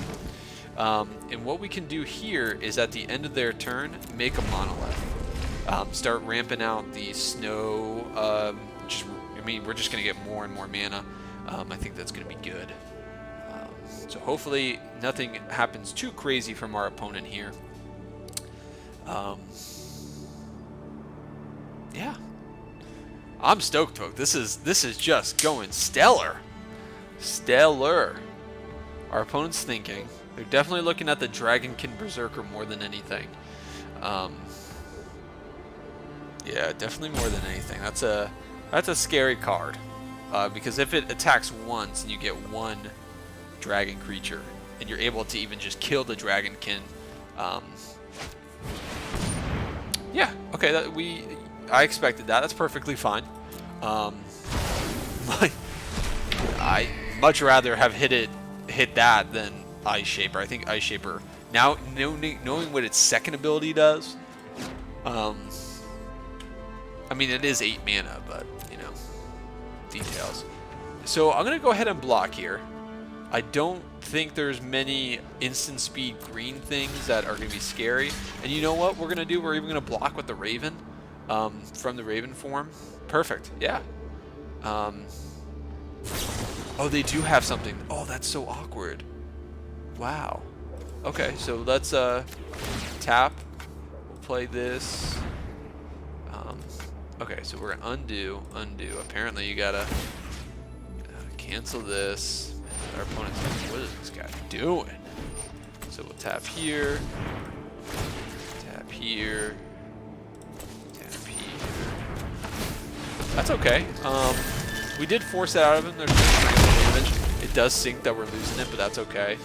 And what we can do here is at the end of their turn, make a monolith. Start ramping out the snow. We're just going to get more and more mana. I think that's going to be good. So hopefully nothing happens too crazy from our opponent here. Yeah. I'm stoked, folks. This is just going stellar. Stellar. Our opponent's thinking. They're definitely looking at the Dragonkin Berserker more than anything. Yeah, definitely more than anything. That's a scary card. Because if it attacks once and you get 1 dragon creature, and you're able to even just kill the Dragonkin, Yeah. Okay. I expected that. That's perfectly fine. Um, I much rather have hit that than Ice Shaper. I think Ice Shaper, now knowing what its second ability does, I mean it is 8 mana, but you know, details. So I'm gonna go ahead and block here. I don't think there's many instant speed green things that are gonna be scary. And you know what we're gonna do? We're even gonna block with the Raven, from the Raven form. Perfect. Yeah. Oh, they do have something. Oh, that's so awkward. Wow. Okay, so let's tap. We'll play this. Okay, so we're gonna undo. Apparently, you gotta cancel this. Our opponent's like, what is this guy doing? So we'll tap here. Tap here. Tap here. That's okay. We did force that out of him. There's damage. It does sink that we're losing it, but that's okay.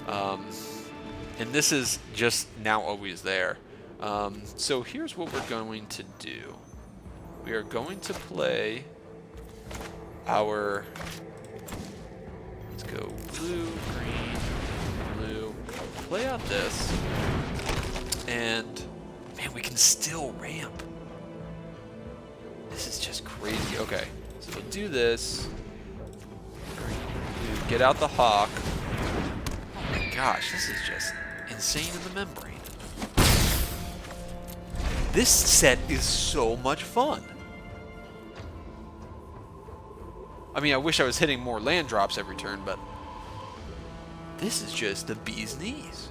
And this is just now always there. So here's what we're going to do. We are going to play our... Let's go blue, green, blue. Play out this. And, man, we can still ramp. This is just crazy. Okay, so we'll do this. Get out the Hawk. Oh my gosh, this is just insane in the membrane. This set is so much fun. I mean, I wish I was hitting more land drops every turn, but this is just the bee's knees.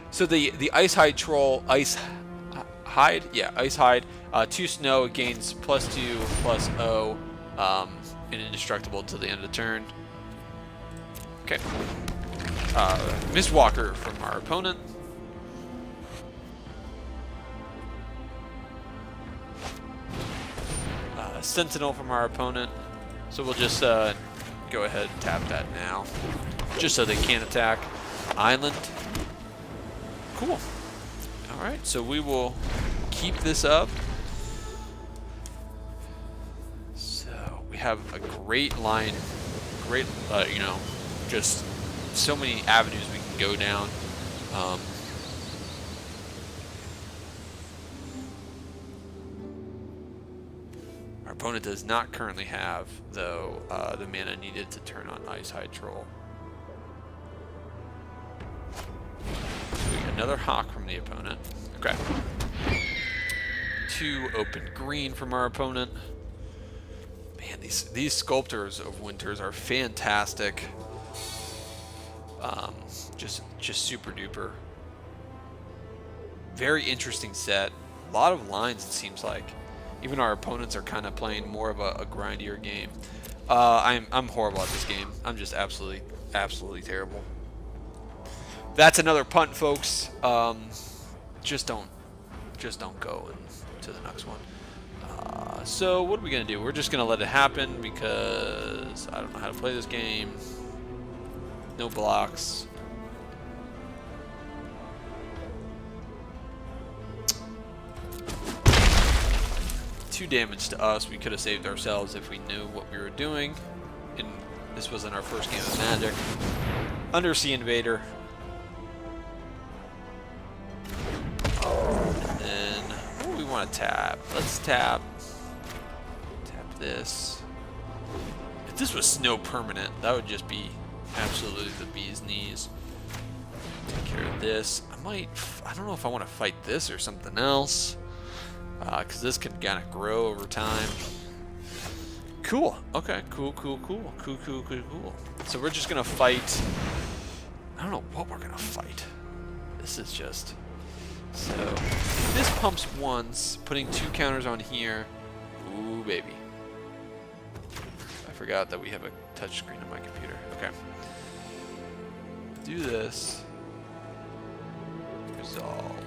So the Ice Hide Troll, Ice Hide, 2 snow, it gains +2/+0, and indestructible until the end of the turn. Okay. Mistwalker from our opponent. Sentinel from our opponent. So we'll just go ahead and tap that now, just so they can't attack. Island. Cool. All right, so we will keep this up. So we have a great line, you know, just so many avenues we can go down. Our opponent does not currently have, though, the mana needed to turn on Ice Hide Troll. So we get another Hawk from the opponent. Okay. 2 open green from our opponent. Man, these Sculptors of Winters are fantastic. Just super duper. Very interesting set. A lot of lines, it seems like. Even our opponents are kind of playing more of a grindier game. I'm horrible at this game. I'm just absolutely terrible. That's another punt, folks. Just don't go to the next one. So what are we gonna do? We're just gonna let it happen because I don't know how to play this game. No blocks. 2 damage to us. We could have saved ourselves if we knew what we were doing. And this wasn't our first game of Magic. Undersea Invader. And then, what do we want to tap? Let's tap this. If this was snow permanent, that would just be absolutely the bee's knees. Take care of this. I don't know if I want to fight this or something else. Because this can kind of grow over time. Cool. Okay. Cool. So we're just going to fight. I don't know what we're going to fight. This is just... So, if this pumps once, putting 2 counters on here. Ooh, baby. I forgot that we have a touch screen on my computer. Okay. Do this. Resolve.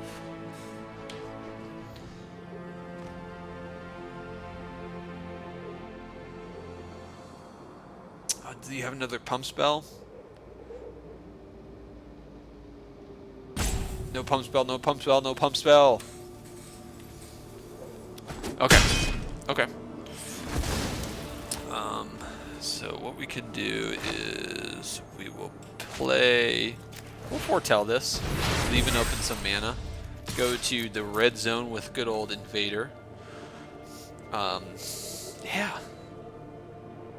Do you have another pump spell? No pump spell, no pump spell, no pump spell. Okay. Okay. So what we can do is we will play. We'll foretell this, leaving open some mana. Go to the red zone with good old Invader. Yeah.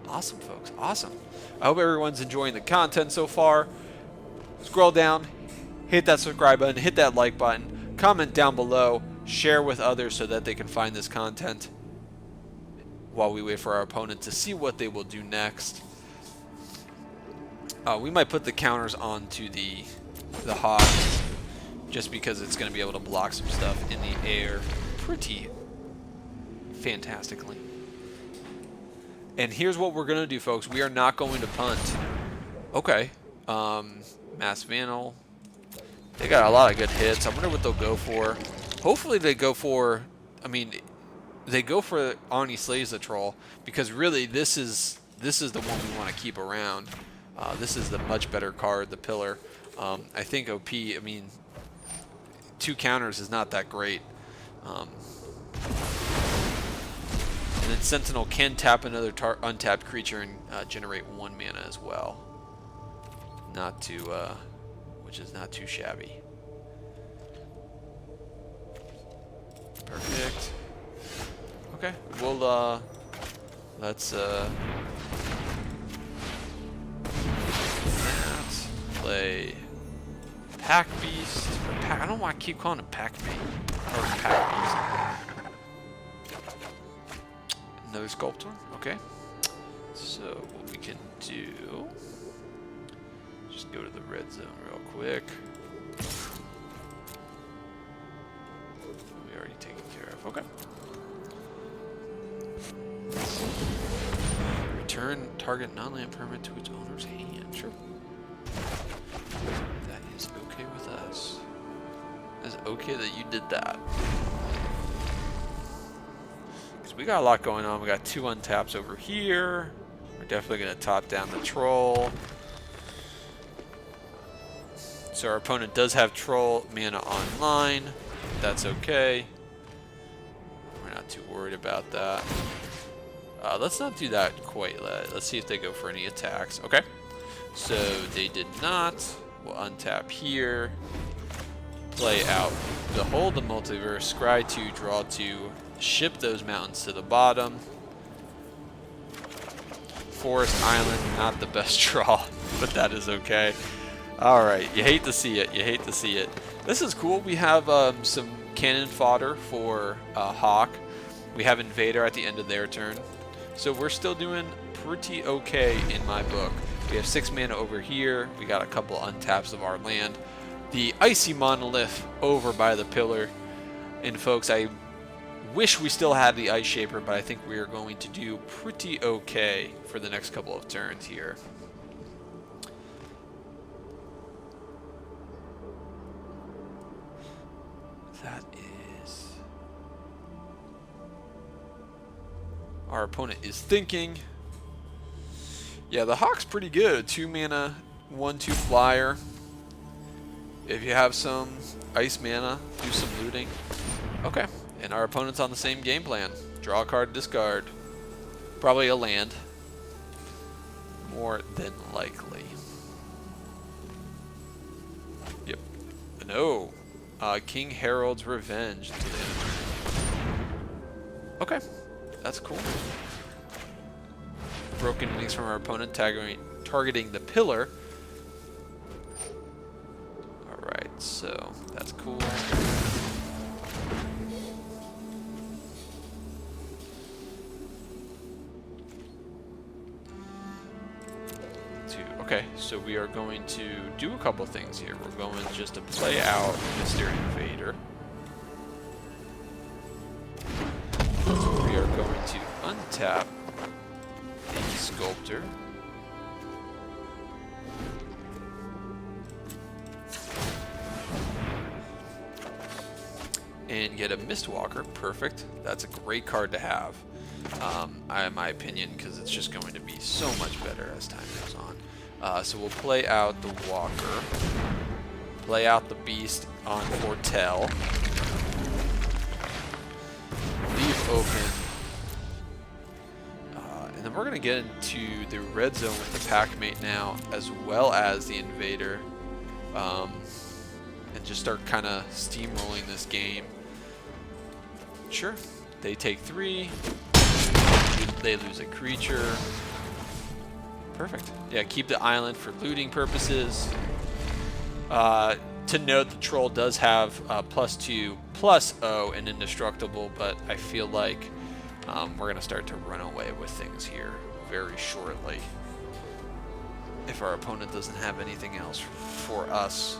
Awesome, folks. Awesome. I hope everyone's enjoying the content so far. Scroll down, hit that subscribe button, hit that like button, comment down below, share with others so that they can find this content while we wait for our opponent to see what they will do next. We might put the counters onto the Hawk just because it's going to be able to block some stuff in the air pretty fantastically. And here's what we're going to do, folks. We are not going to punt. Okay. Mass Vandal. They got a lot of good hits. I wonder what they'll go for. Hopefully they go for... I mean, they go for Ani Slays the Troll because really this is the one we want to keep around. This is the much better card, the Pillar. I think OP, I mean, 2 counters is not that great. And then Sentinel can tap another untapped creature and generate 1 mana as well. Not too, which is not too shabby. Perfect. Okay, we'll let's play Pack Beast. I don't want to keep calling it Pack Beast or Pack Beast. Another Sculptor. Okay. So what we can do? Just go to the red zone real quick. We already taken care of. Okay. Return target non-land permanent to its owner's hand. Sure. That is okay with us. It's okay that you did that. Because we got a lot going on. We got 2 untaps over here. We're definitely going to top down the Troll. So our opponent does have Troll mana online. That's okay. We're not too worried about that. Let's not do that quite. Let's see if they go for any attacks. Okay. So they did not. We'll untap here. Play out Behold the Multiverse. Scry 2, draw 2. Ship those mountains to the bottom. Forest Island, not the best draw, but that is okay. Alright, you hate to see it. You hate to see it. This is cool. We have some cannon fodder for Hawk. We have Invader at the end of their turn. So we're still doing pretty okay in my book. We have 6 mana over here. We got a couple untaps of our land. The Icy Monolith over by the Pillar. And folks, I wish we still had the Ice Shaper, but I think we are going to do pretty okay for the next couple of turns here. That is... Our opponent is thinking. Yeah, the Hawk's pretty good. 2 mana, 1/2 flyer. If you have some ice mana, do some looting. Okay, and our opponent's on the same game plan. Draw a card, discard. Probably a land. More than likely. Yep. No. King Harold's Revenge. Okay, that's cool. Broken Wings from our opponent, targeting the Pillar. Alright, so that's cool. Okay, so we are going to do a couple things here. We're going just to play out Mr. Invader. We are going to untap the Sculptor. And get a Mistwalker. Perfect. That's a great card to have, in my opinion, because it's just going to be so much better as time goes on. So we'll play out the Walker. Play out the Beast on Foretell. Leave open. And then we're going to get into the red zone with the Packmate now, as well as the Invader. And just start kind of steamrolling this game. Sure, they take 3. They lose a creature. Perfect. Yeah, keep the island for looting purposes. To note, the troll does have +2/+0 and indestructible, but I feel like we're going to start to run away with things here very shortly if our opponent doesn't have anything else for us.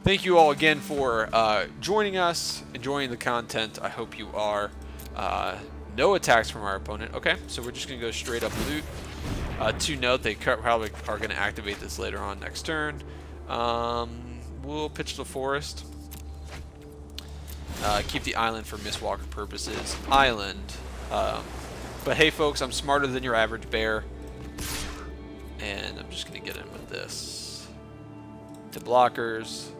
Thank you all again for joining us, enjoying the content. I hope you are. No attacks from our opponent. Okay, so we're just going to go straight up loot. To note, they probably are going to activate this later on next turn. We'll pitch the forest. Keep the island for Mistwalker purposes. Island. But hey, folks, I'm smarter than your average bear. And I'm just going to get in with this. To blockers.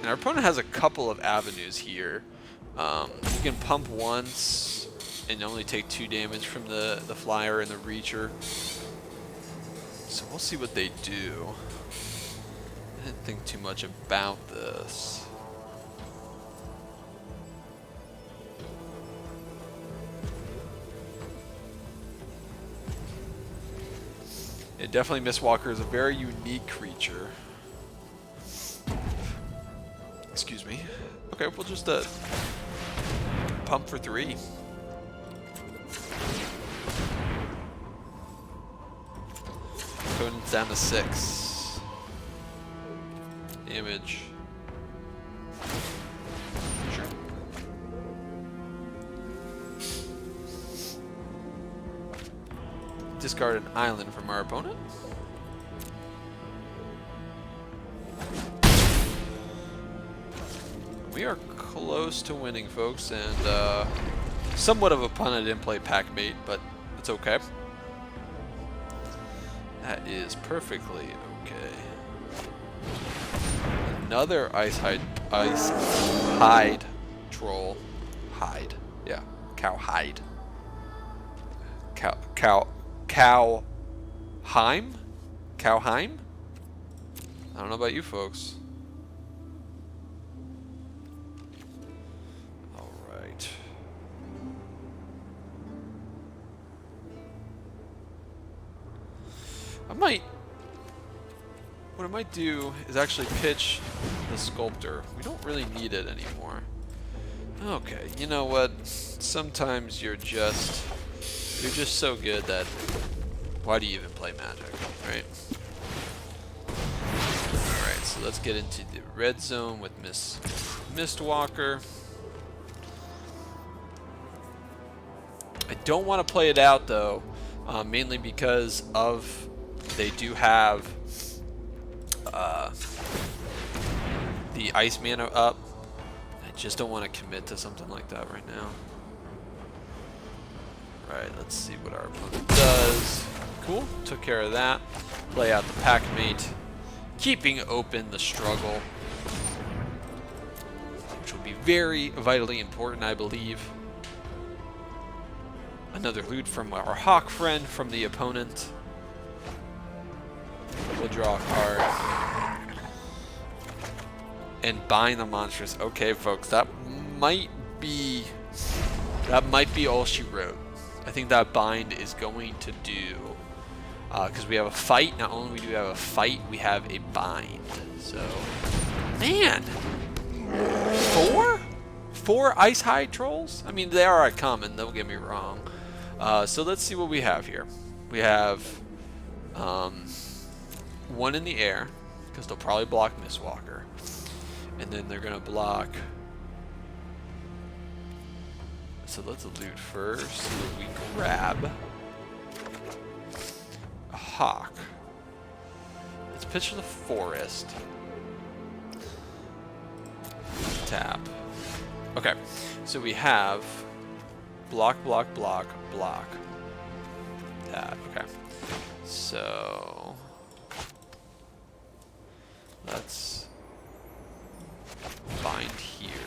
And our opponent has a couple of avenues here. You can pump once and only take 2 damage from the flyer and the reacher. So we'll see what they do. I didn't think too much about this. Yeah, definitely Mistwalker is a very unique creature. Excuse me. Okay, we'll just pump for 3. Opponent's down to 6. Damage. Sure. Discard an island from our opponent. We are close to winning, folks, and somewhat of a pun I didn't play Packmate, but it's okay. That is perfectly okay. Another ice hide troll. Hide. Yeah. Kaldheim? Kaldheim? I don't know about you folks. Alright. What I might do is actually pitch the sculptor. We don't really need it anymore. Okay, you know what? Sometimes you're just so good that why do you even play Magic, right? Alright, so let's get into the red zone with Mistwalker. I don't want to play it out though, mainly because of they do have the ice mana up. I just don't want to commit to something like that right now. Alright, let's see what our opponent does. Cool, took care of that. Play out the Packmate, keeping open the struggle, which will be very vitally important, I believe. Another loot from our Hawk friend from the opponent. We'll draw a card. And bind the monstrous. Okay, folks, that might be all she wrote. I think that bind is going to do, because we have a fight. Not only do we have a fight, we have a bind. So, man, 4 ice hide trolls. I mean, they are uncommon. Don't get me wrong. So let's see what we have here. We have 1 in the air, because they'll probably block Mistwalker. And then they're going to block. So let's loot first. So we grab a hawk. Let's pitch to the forest. Tap. Okay, so we have block, block, block, block. That, okay. So let's bind here.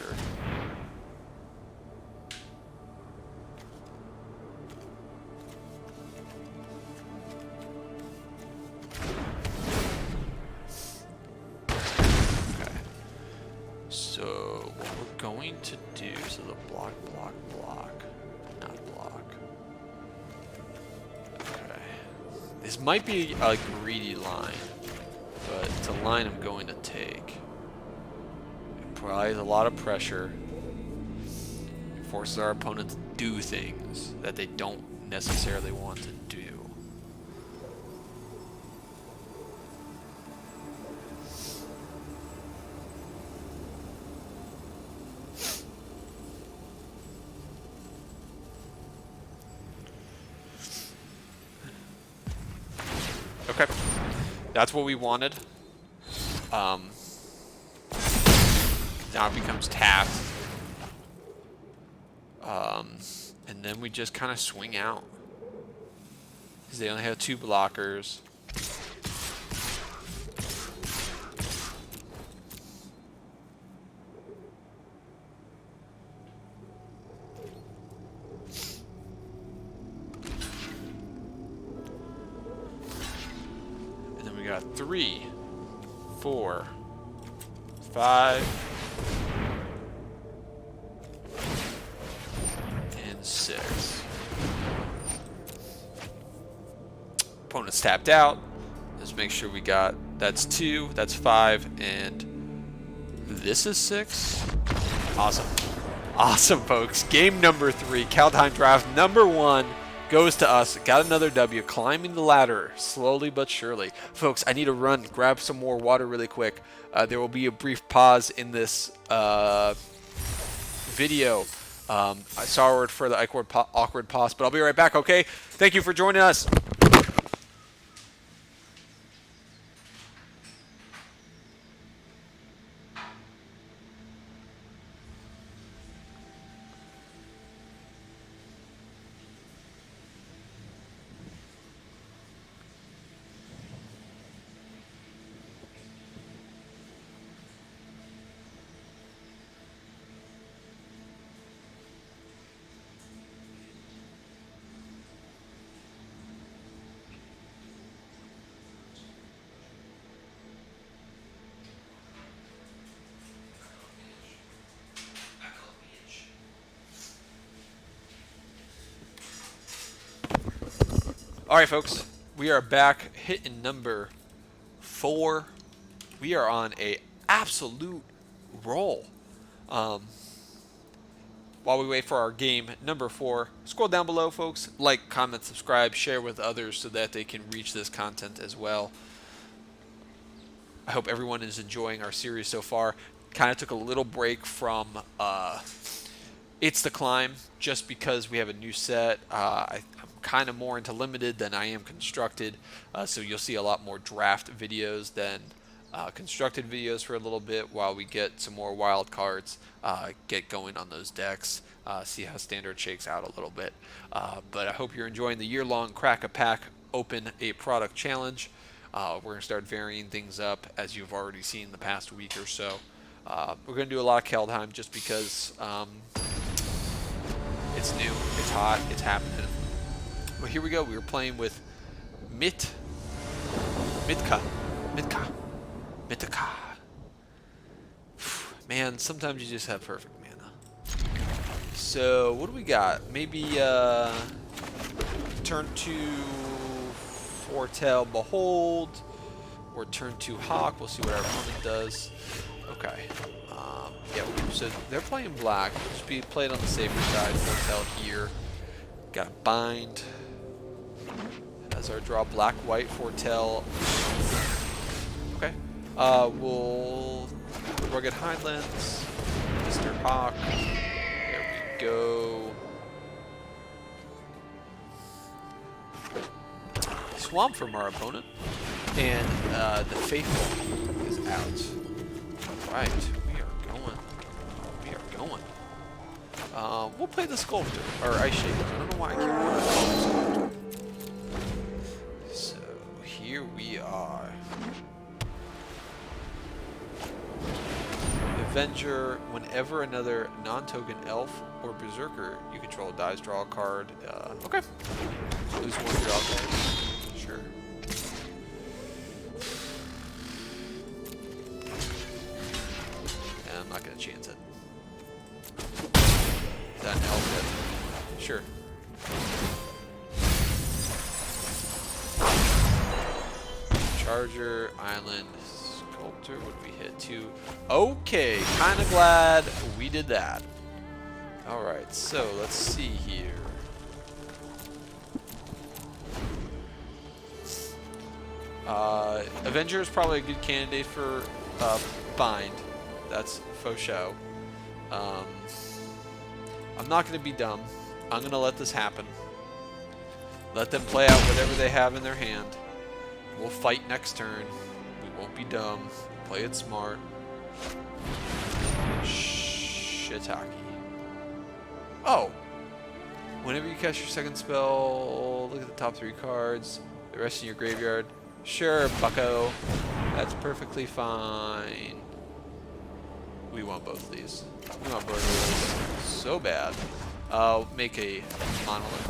Okay. So what we're going to do, so the block, block, block, not block. Okay. This might be a greedy line, but it's a line I'm going to take. It provides a lot of pressure. It forces our opponent to do things that they don't necessarily want to do. Okay, that's what we wanted. Now it becomes tapped. And then we just kind of swing out. Because they only have 2 blockers. And then we got 3, 4, 5, and 6. Opponent's tapped out. Let's make sure we got, that's 2, that's 5, and this is 6. Awesome. Awesome, folks. Game number 3, Kaldheim draft number 1 goes to us. Got another W, climbing the ladder slowly but surely. Folks, I need to run, grab some more water really quick. There will be a brief pause in this video. Sorry for the awkward pause, but I'll be right back, okay? Thank you for joining us. Alright, folks, we are back hitting number 4. We are on a absolute roll. While we wait for our game number 4, scroll down below, folks. Like, comment, subscribe, share with others so that they can reach this content as well. I hope everyone is enjoying our series so far. Kind of took a little break from It's the Climb just because we have a new set. I'm kind of more into limited than I am constructed, so you'll see a lot more draft videos than constructed videos for a little bit while we get some more wild cards, get going on those decks, see how standard shakes out a little bit. But I hope you're enjoying the year-long Crack a Pack Open a Product Challenge. We're going to start varying things up as you've already seen the past week or so. We're going to do a lot of Kaldheim just because it's new, it's hot, it's happening. Well, here we go. We were playing with Mitka. Man, sometimes you just have perfect mana. So, what do we got? Maybe turn 2 Foretell Behold, or turn 2 Hawk. We'll see what our opponent does. Okay. Yeah, so they're playing black. We'll just be played on the safer side. Foretell here. Got a bind. As our draw black, white, Foretell. Okay. We'll Rugged Highlands. Mr. Hawk. There we go. Swamp from our opponent. And the Faithful is out. Alright, we are going. We are going. We'll play the Sculptor, or Ice Shaper. I don't know why I keep wanting to call him Sculptor. So, here we are. Avenger, whenever another non-token elf or berserker you control dies, draw a card. Okay. Lose one, draw cards. Sure. Yeah, I'm not going to chance it. Is that an elf hit? Sure. Charger, Island, Sculptor, would we hit 2? Okay, kind of glad we did that. Alright, so let's see here. Avenger is probably a good candidate for Bind. That's faux show. I'm not going to be dumb. I'm going to let this happen. Let them play out whatever they have in their hand. We'll fight next turn. We won't be dumb. Play it smart. Shiitake. Oh! Whenever you cast your second spell, look at the top 3 cards. The rest in your graveyard. Sure, bucko. That's perfectly fine. We want both of these. We want both of these so bad. I'll make a monolith.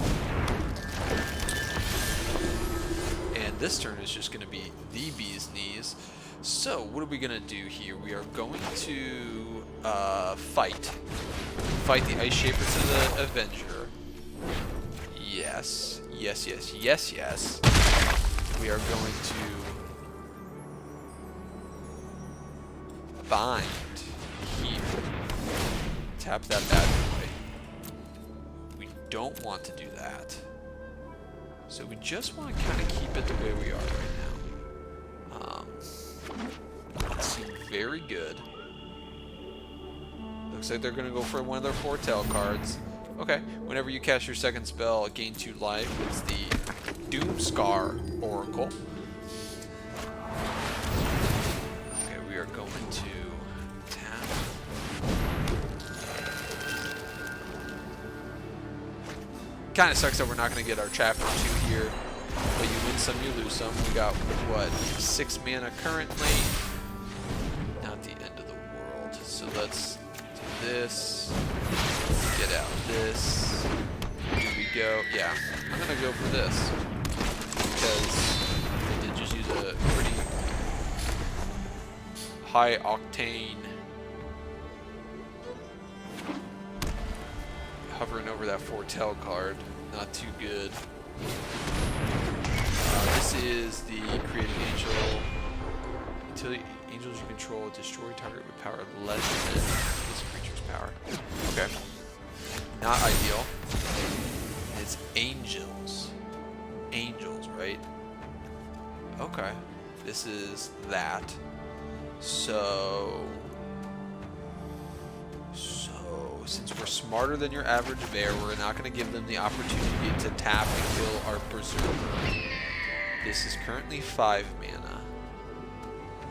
And this turn is just going to be the bee's knees. So, what are we going to do here? We are going to fight. Fight the Ice Shaper to the Avenger. Yes. Yes, yes, yes, yes. We are going to bind here. Tap that bad boy. We don't want to do that. So we just want to kind of keep it the way we are right now. Seem very good. Looks like they're going to go for one of their foretell cards. Okay, whenever you cast your second spell, gain 2 life. It's the Doomscar Oracle. Okay, we are going to tap. Kind of sucks that we're not going to get our chapter 2 here, but you win some, you lose some. We got, what, 6 mana currently? Not the end of the world. So let's do this. Get out this. Here we go. Yeah, I'm going to go for this, because they did just use a pretty high octane hovering over that foretell card. Not too good. This is the Creating Angel. Until the angels you control destroy target with power less than this creature's power. Okay. Not ideal. It's angels. Angels, right? Okay. This is that. So, since we're smarter than your average bear, we're not going to give them the opportunity to tap and kill our berserker. This is currently 5 mana.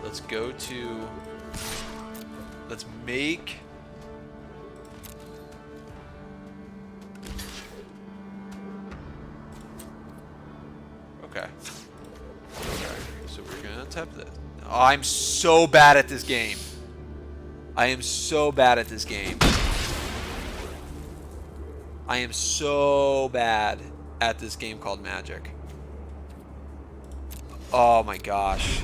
Let's go to... Let's make... Okay. Okay, so we're going to tap this. Oh, I'm so bad at this game. I am so bad at this game. I am so bad at this game called Magic. Oh my gosh.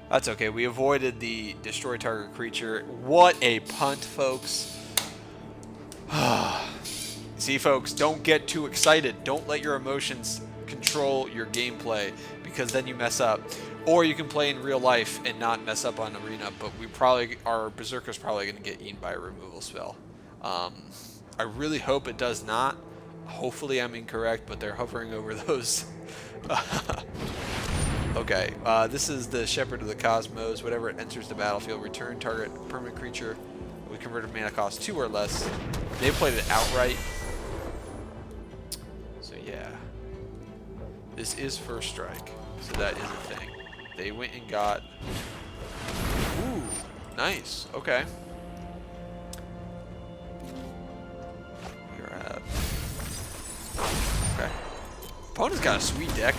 That's okay. We avoided the destroy target creature. What a punt, folks. See, folks, don't get too excited. Don't let your emotions control your gameplay, because then you mess up. Or you can play in real life and not mess up on arena, but our berserker's probably going to get eaten by a removal spell. I really hope it does not. Hopefully I'm incorrect, but they're hovering over those. Okay, this is the Shepherd of the Cosmos. Whenever it enters the battlefield, return target permanent creature with converted mana cost 2 or less. They played it outright. So yeah. This is first strike, so that is a thing. They went and got... Ooh. Nice. Okay. We're at... Okay. Opponent's got a sweet deck.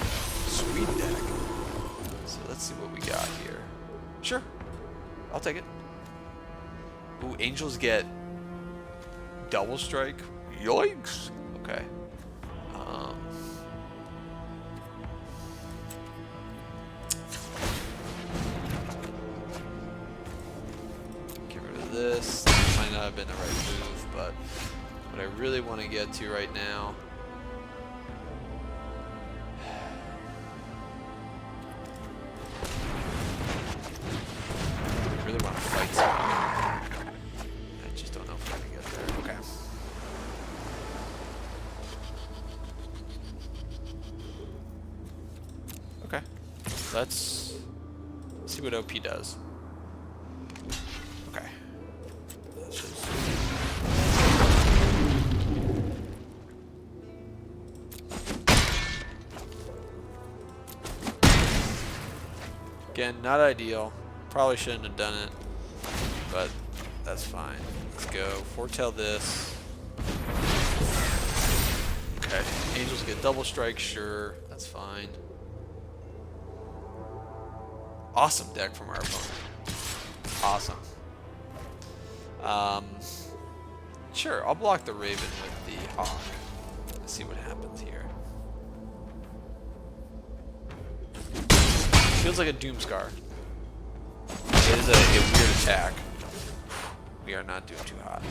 Sweet deck. So let's see what we got here. Sure. I'll take it. Ooh, Angels get double strike. Yikes. Okay. Get rid of this. This might not have been the right move, but what I really want to get to right now. I really want to fight someone. I just don't know if I'm going to get there. Okay. Okay. Let's see what OP does. Okay. Again, not ideal. Probably shouldn't have done it, but that's fine. Let's go. Foretell this. Okay. Angels get double strike, sure. That's fine. Awesome deck from our opponent. Awesome. Sure, I'll block the Raven with the Hawk. Let's see what happens here. Feels like a Doomscar. It is a weird attack. We are not doing too hot.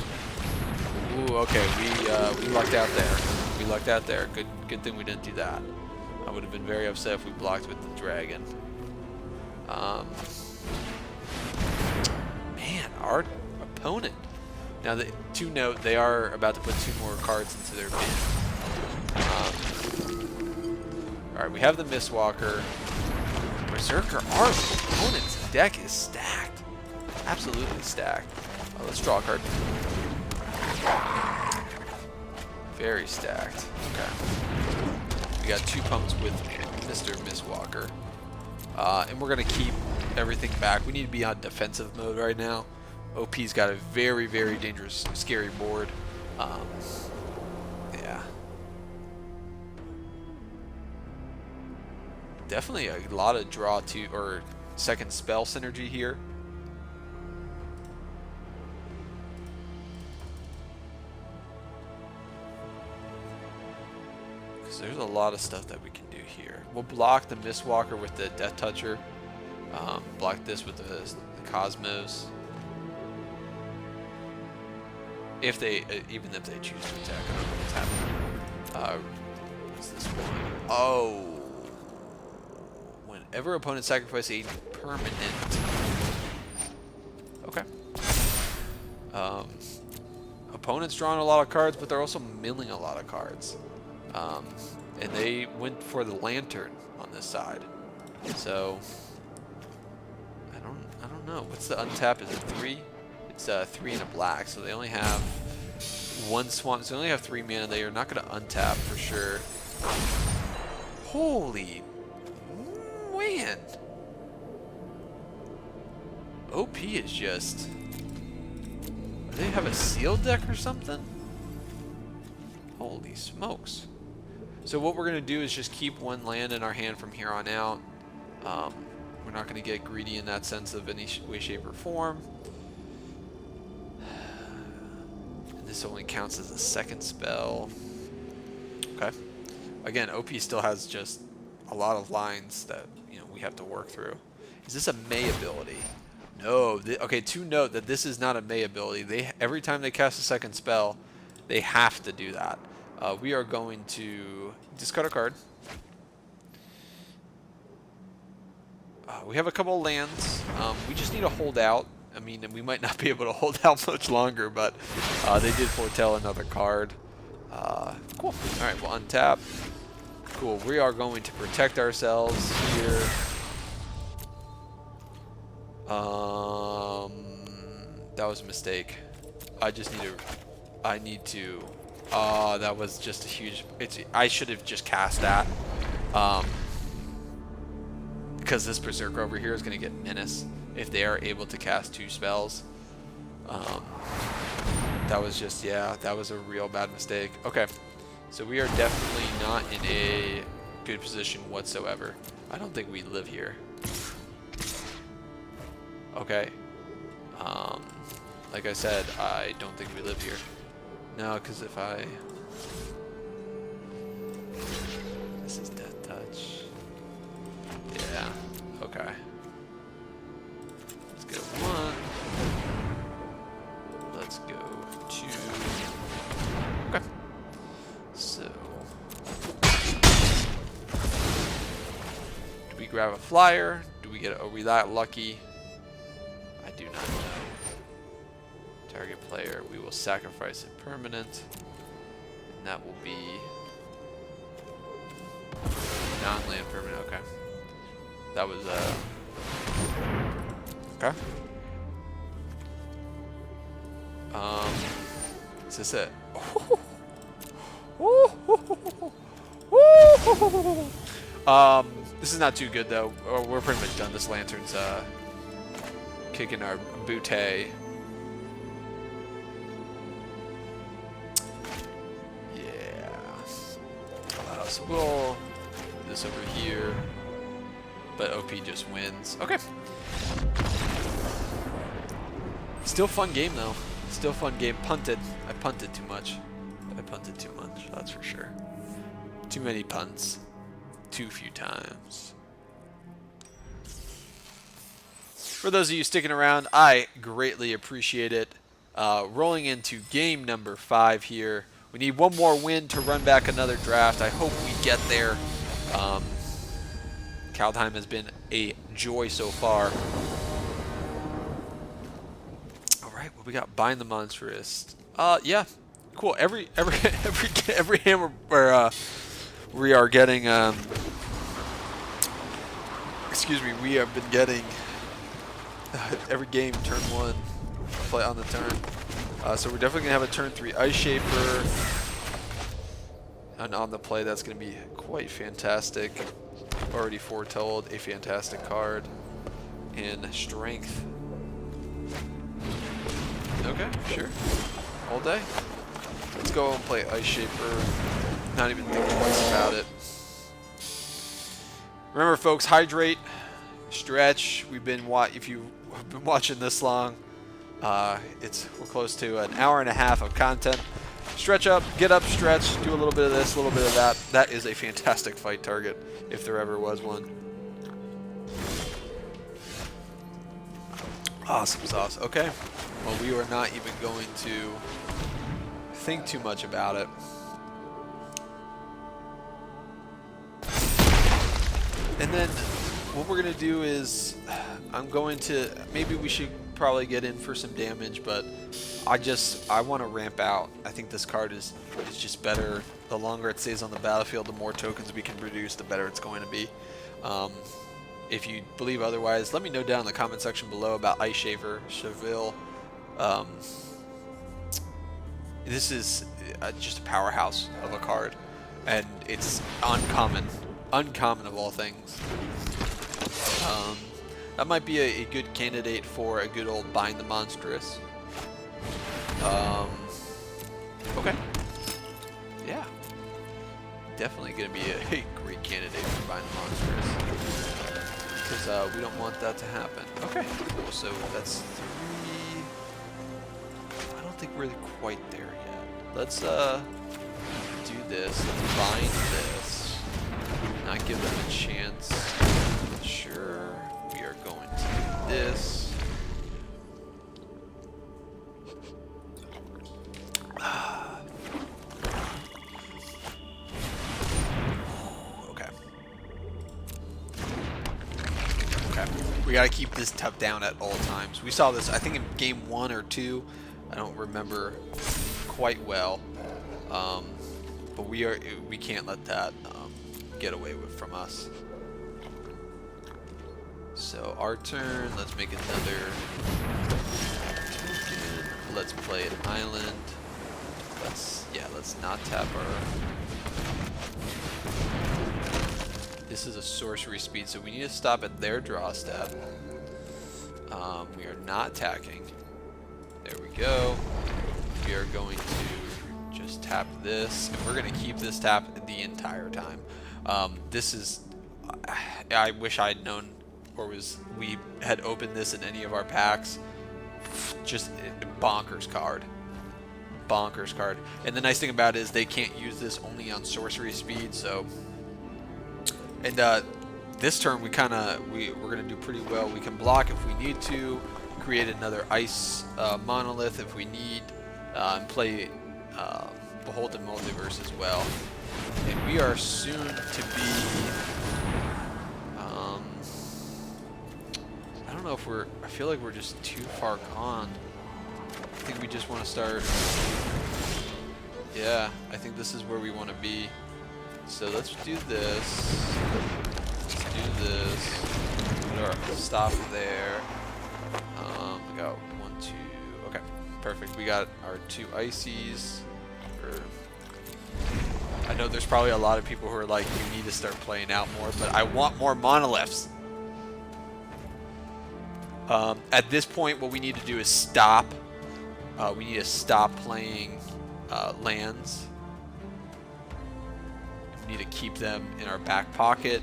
Ooh, okay, we lucked out there. We lucked out there. Good thing we didn't do that. I would have been very upset if we blocked with the dragon. Man, our opponent. Now, to note, they are about to put 2 more cards into their bin. Alright, we have the Mistwalker. Berserker, our opponent's deck is stacked. Absolutely stacked. Let's draw a card. Very stacked. Okay. We got 2 pumps with Mr. Mistwalker. And we're going to keep everything back. We need to be on defensive mode right now. OP's got a very, very dangerous, scary board. Yeah. Definitely a lot of draw to, or second spell synergy here. Because there's a lot of stuff that we can do here. We'll block the Mistwalker with the Death Toucher. Block this with the Cosmos. If they, even if they choose to attack, I don't know what's happening. What's this one? Oh. Whenever opponent sacrifice a permanent. Okay. Opponent's drawing a lot of cards, but they're also milling a lot of cards. And they went for the Lantern on this side. So I don't know. What's the untap? Is it 3? It's 3 and a black, so they only have 1 swamp. So they only have 3 mana. They are not going to untap for sure. Holy man! OP is just. Do they have a sealed deck or something? Holy smokes! So what we're going to do is just keep 1 land in our hand from here on out. We're not going to get greedy in that sense of any way, shape, or form. And this only counts as a second spell. Okay. Again, OP still has just a lot of lines that we have to work through. Is this a May ability? No. Okay, to note that this is not a May ability. Every time they cast a second spell, they have to do that. We are going to discard a card. We have a couple of lands. We just need to hold out. I mean, we might not be able to hold out much longer, but they did foretell another card. Cool. All right, we'll untap. Cool. We are going to protect ourselves here. That was a mistake. I need to. Oh, that was just a huge. I should have just cast that. because this Berserker over here is going to get Menace if they are able to cast 2 spells. That was just, yeah, that was a real bad mistake. Okay, so we are definitely not in a good position whatsoever. I don't think we live here. Okay. Like I said, I don't think we live here. No, because if I... This is Death Touch. Yeah, okay. Let's go 1. Let's go 2. Okay. So... Do we grab a flyer? Do we get... Are we that lucky? I do not know. Target player, we will sacrifice a permanent. And that will be... non-land permanent, okay. That was, okay. Is this it? This is not too good though. We're pretty much done. This Lantern's kicking our booty. Yeah. So we'll do this over here. But OP just wins. Okay. Still fun game though. Still fun game. Punted. I punted too much. That's for sure. Too many punts. Too few times. For those of you sticking around, I greatly appreciate it. Rolling into game number 5 here. We need one more win to run back another draft. I hope we get there. Kaldheim has been a joy so far. All right, well, we got Bind the Monstrous. Yeah, cool. Every hand we are getting. Excuse me. We have been getting every game turn 1 play on the turn. So we're definitely gonna have a turn 3 Ice Shaper, and on the play that's gonna be quite fantastic. Already foretold a fantastic card in Strength. Okay, sure. All day. Let's go and play Ice Shaper. Not even thinking twice about it. Remember, folks, hydrate, stretch. If you've been watching this long, we're close to an hour and a half of content. Stretch up, get up, stretch, do a little bit of this, a little bit of that. That is a fantastic fight target, if there ever was one. Awesome sauce. Okay. Well, we are not even going to think too much about it. And then what we're going to do is maybe we should probably get in for some damage, but I want to ramp out. I think this card is just better. The longer it stays on the battlefield, the more tokens we can produce, the better it's going to be. If you believe otherwise, let me know down in the comment section below about Ice Shaper, Cheville. This is just a powerhouse of a card, and it's uncommon of all things. That might be a good candidate for a good old Bind the Monstrous. Okay. Yeah. Definitely going to be a great candidate for Bind the Monstrous. Because we don't want that to happen. Okay, cool. So that's 3. I don't think we're quite there yet. Let's do this. Let's bind this. Not give them a chance. Sure. We are going to do this. We got to keep this tough down at all times. We saw this, I think, in game 1 or 2. I don't remember quite well, but we can't let that get away from us. So our turn. Let's make another token. Let's play an island. Let's not tap our. This is a sorcery speed, so we need to stop at their draw step. We are not attacking. There we go. We are going to just tap this, and we're going to keep this tap the entire time. This is... I wish I had known, or we had opened this in any of our packs. Just bonkers card. Bonkers card. And the nice thing about it is they can't use this only on sorcery speed, so... And this turn we're gonna do pretty well. We can block if we need to, create another ice monolith if we need, and play Beholden Multiverse as well. And we are soon to be. I don't know if we're. I feel like we're just too far gone. I think we just want to start. Yeah, I think this is where we want to be. So let's do this. Let's do this. Put our stop there. We got 1, 2. Okay, perfect. We got our 2 ices. I know there's probably a lot of people who are like, you need to start playing out more, but I want more monoliths. At this point, what we need to do is stop. We need to stop playing lands. We need to keep them in our back pocket.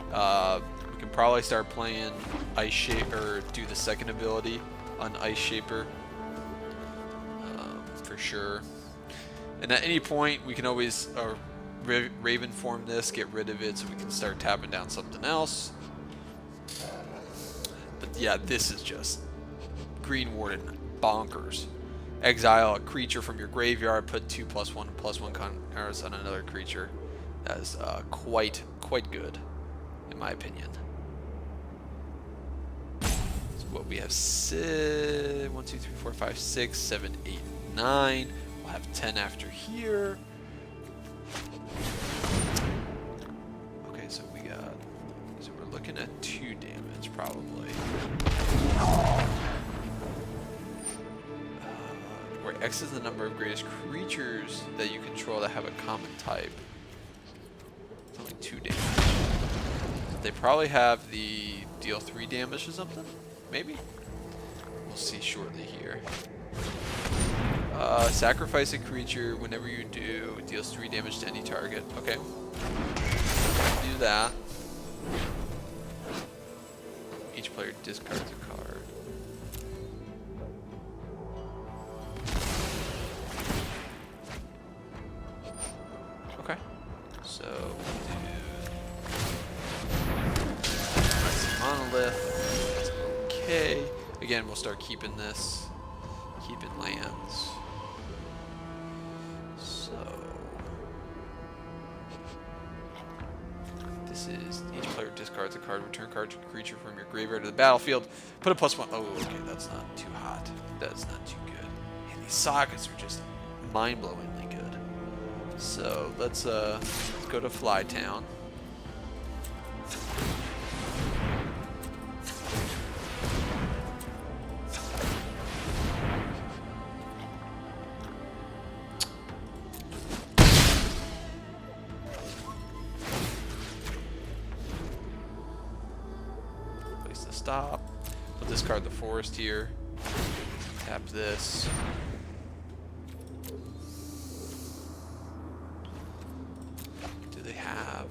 We can probably start playing Ice Shaper, do the second ability on Ice Shaper for sure. And at any point, we can always Raven form this, get rid of it, so we can start tapping down something else. But yeah, this is just Green Warden bonkers. Exile a creature from your graveyard, put 2+1/+1 counters on another creature. That is quite good, in my opinion. So what we have 1, 2, 3, 4, 5, 6, 7, 8, 9. We'll have 10 after here. Okay, so we're looking at 2 damage probably. Where X is the number of greatest creatures that you control that have a common type. It's only 2 damage. They probably have the deal 3 damage or something? Maybe? We'll see shortly here. Sacrifice a creature. Whenever you do, it deals 3 damage to any target. Okay. Do that. Each player discards a card. Okay. So do monolith. That's okay. Again, we'll start keeping this. Keeping lands. So this is each player discards a card, return card creature from your graveyard to the battlefield. Put a +1. Oh, okay, that's not too hot. That's not too good. And these sockets are just mind-blowingly good. So let's go to Flytown. Stop. We'll discard the forest here. Tap this. Do they have...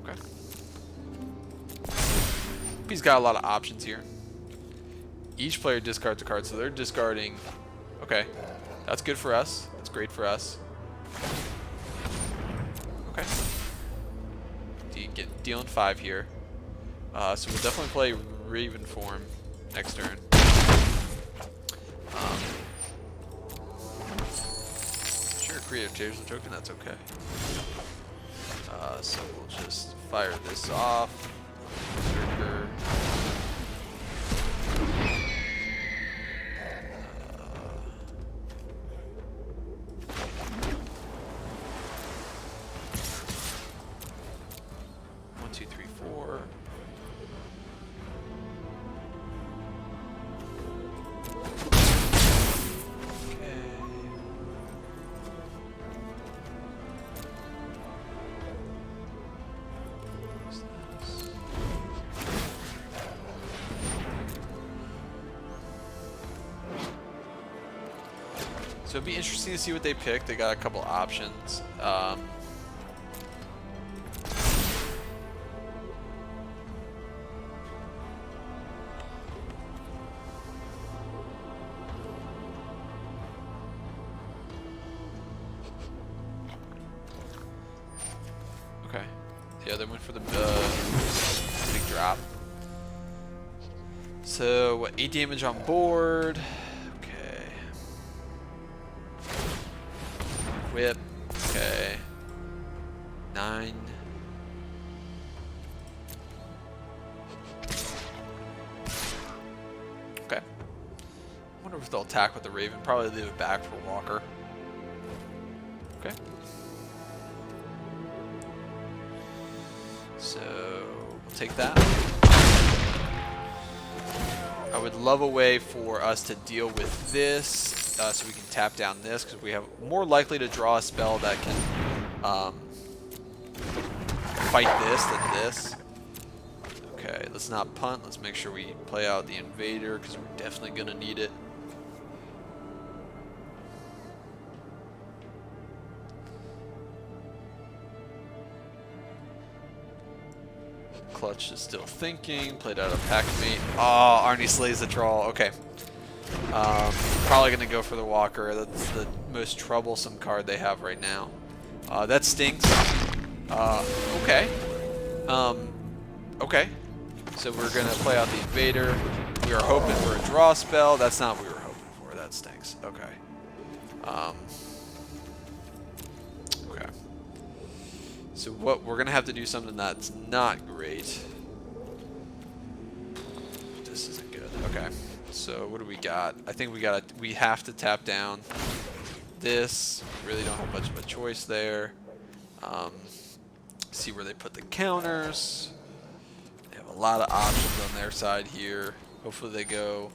Okay. He's got a lot of options here. Each player discards a card, so they're discarding... Okay. That's good for us. That's great for us. Okay. Dealing 5 here. So we'll definitely play Raven form next turn. Sure, creative tears the token, that's okay. So we'll just fire this off. Berserker. So it'd be interesting to see what they pick. They got a couple options. Okay. Yeah, they went for the big drop. So, what, 8 damage on board. Okay. Whip. Okay. 9. Okay. I wonder if they'll attack with the Raven. Probably leave it back for Walker. Okay. So, we'll take that. I would love a way for us to deal with this, so we can tap down this, because we have more likely to draw a spell that can fight this than this. Okay, let's not punt. Let's make sure we play out the Invader, because we're definitely going to need it. Clutch is still thinking. Played out a pack mate. Oh, Arnie slays the troll. Okay. Probably going to go for the Walker. That's the most troublesome card they have right now. That stinks. Okay. Okay. So we're going to play out the Invader. We are hoping for a draw spell. That's not what we were hoping for. That stinks. Okay. Okay. So what we're gonna have to do something that's not great. This isn't good. Okay. So what do we got? I think we have to tap down this. We really don't have much of a choice there. See where they put the counters. They have a lot of options on their side here. Hopefully they go.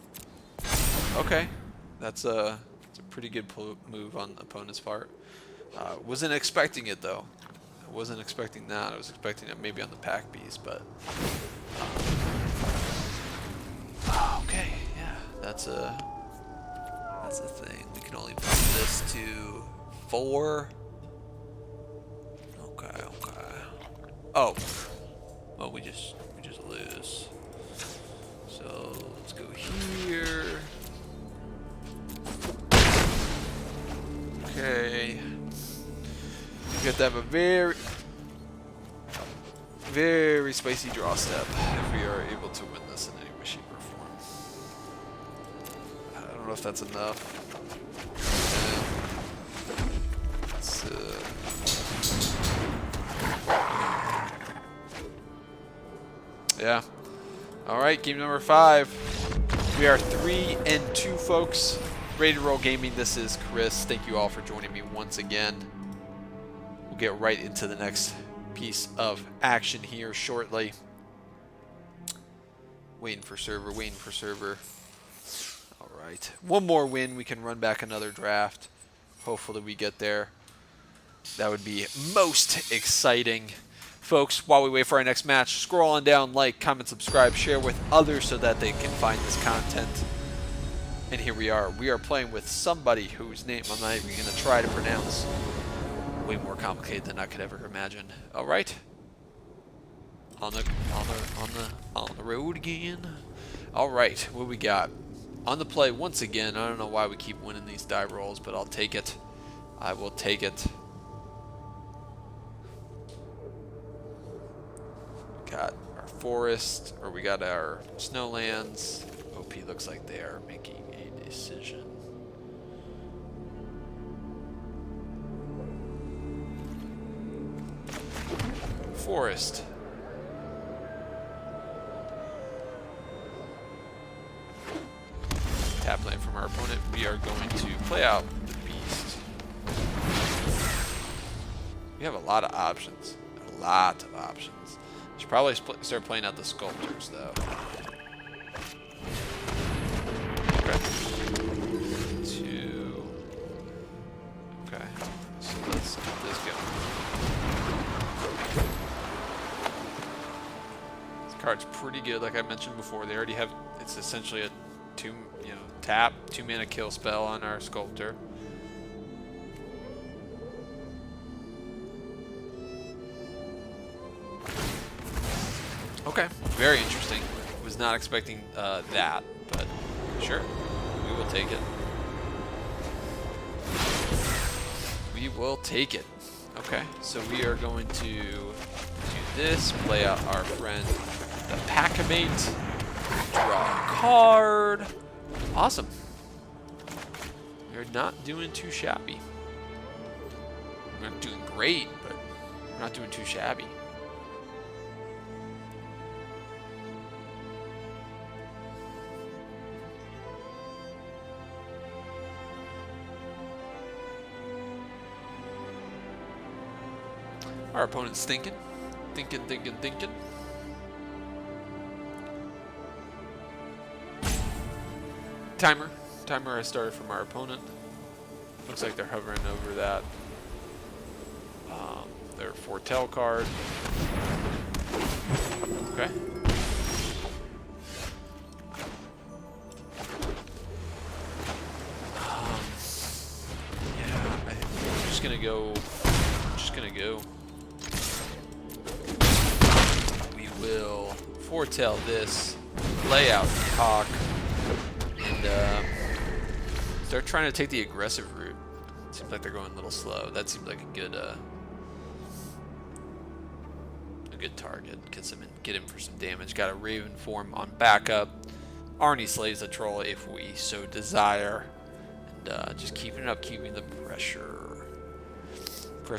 Okay. That's a pretty good move on the opponent's part. Wasn't expecting it though. I wasn't expecting that. I was expecting it maybe on the pack bees, but okay, yeah, that's a thing. We can only put this to 4. Okay, okay. Oh, well, we just lose. So let's go here. Okay. We have to have a very spicy draw step if we are able to win this in any way, shape, or form. I don't know if that's enough. Yeah. All right, game number 5. We are 3-2, folks. Ready to Roll Gaming. This is Chris. Thank you all for joining me once again. We'll get right into the next piece of action here shortly. Waiting for server, waiting for server. All right. One more win. We can run back another draft. Hopefully we get there. That would be most exciting. Folks, while we wait for our next match, scroll on down, like, comment, subscribe, share with others so that they can find this content. And here we are. We are playing with somebody whose name I'm not even going to try to pronounce. Way more complicated than I could ever imagine. All right. On the road again. All right. What we got? On the play once again. I don't know why we keep winning these die rolls, but I'll take it. I will take it. Got our forest, or we got our snowlands. OP looks like they are making a decision. Forest. Tap land from our opponent. We are going to play out the beast. We have a lot of options. A lot of options. Should probably start playing out the sculptors though. Okay. 2. Okay. So let's get this going. This card's pretty good, like I mentioned before. They already have. It's essentially a tap 2 mana kill spell on our sculptor. Okay, very interesting. Was not expecting that, but sure, we will take it. We will take it. Okay, so we are going to do this, play out our friend, the Pack-A-Mate, draw a card. Awesome. We're not doing too shabby. We're not doing great, but we're not doing too shabby. Our opponent's thinking. Timer has started from our opponent. Looks like they're hovering over that. Their foretell card. Okay. Yeah, I think I'm just gonna go. We will foretell this, lay out the hawk, and start trying to take the aggressive route. Seems like they're going a little slow. That seems like a good target. Get him for some damage. Got a Raven form on backup. Arnie slays the troll if we so desire, and just keeping it up, keeping the pressure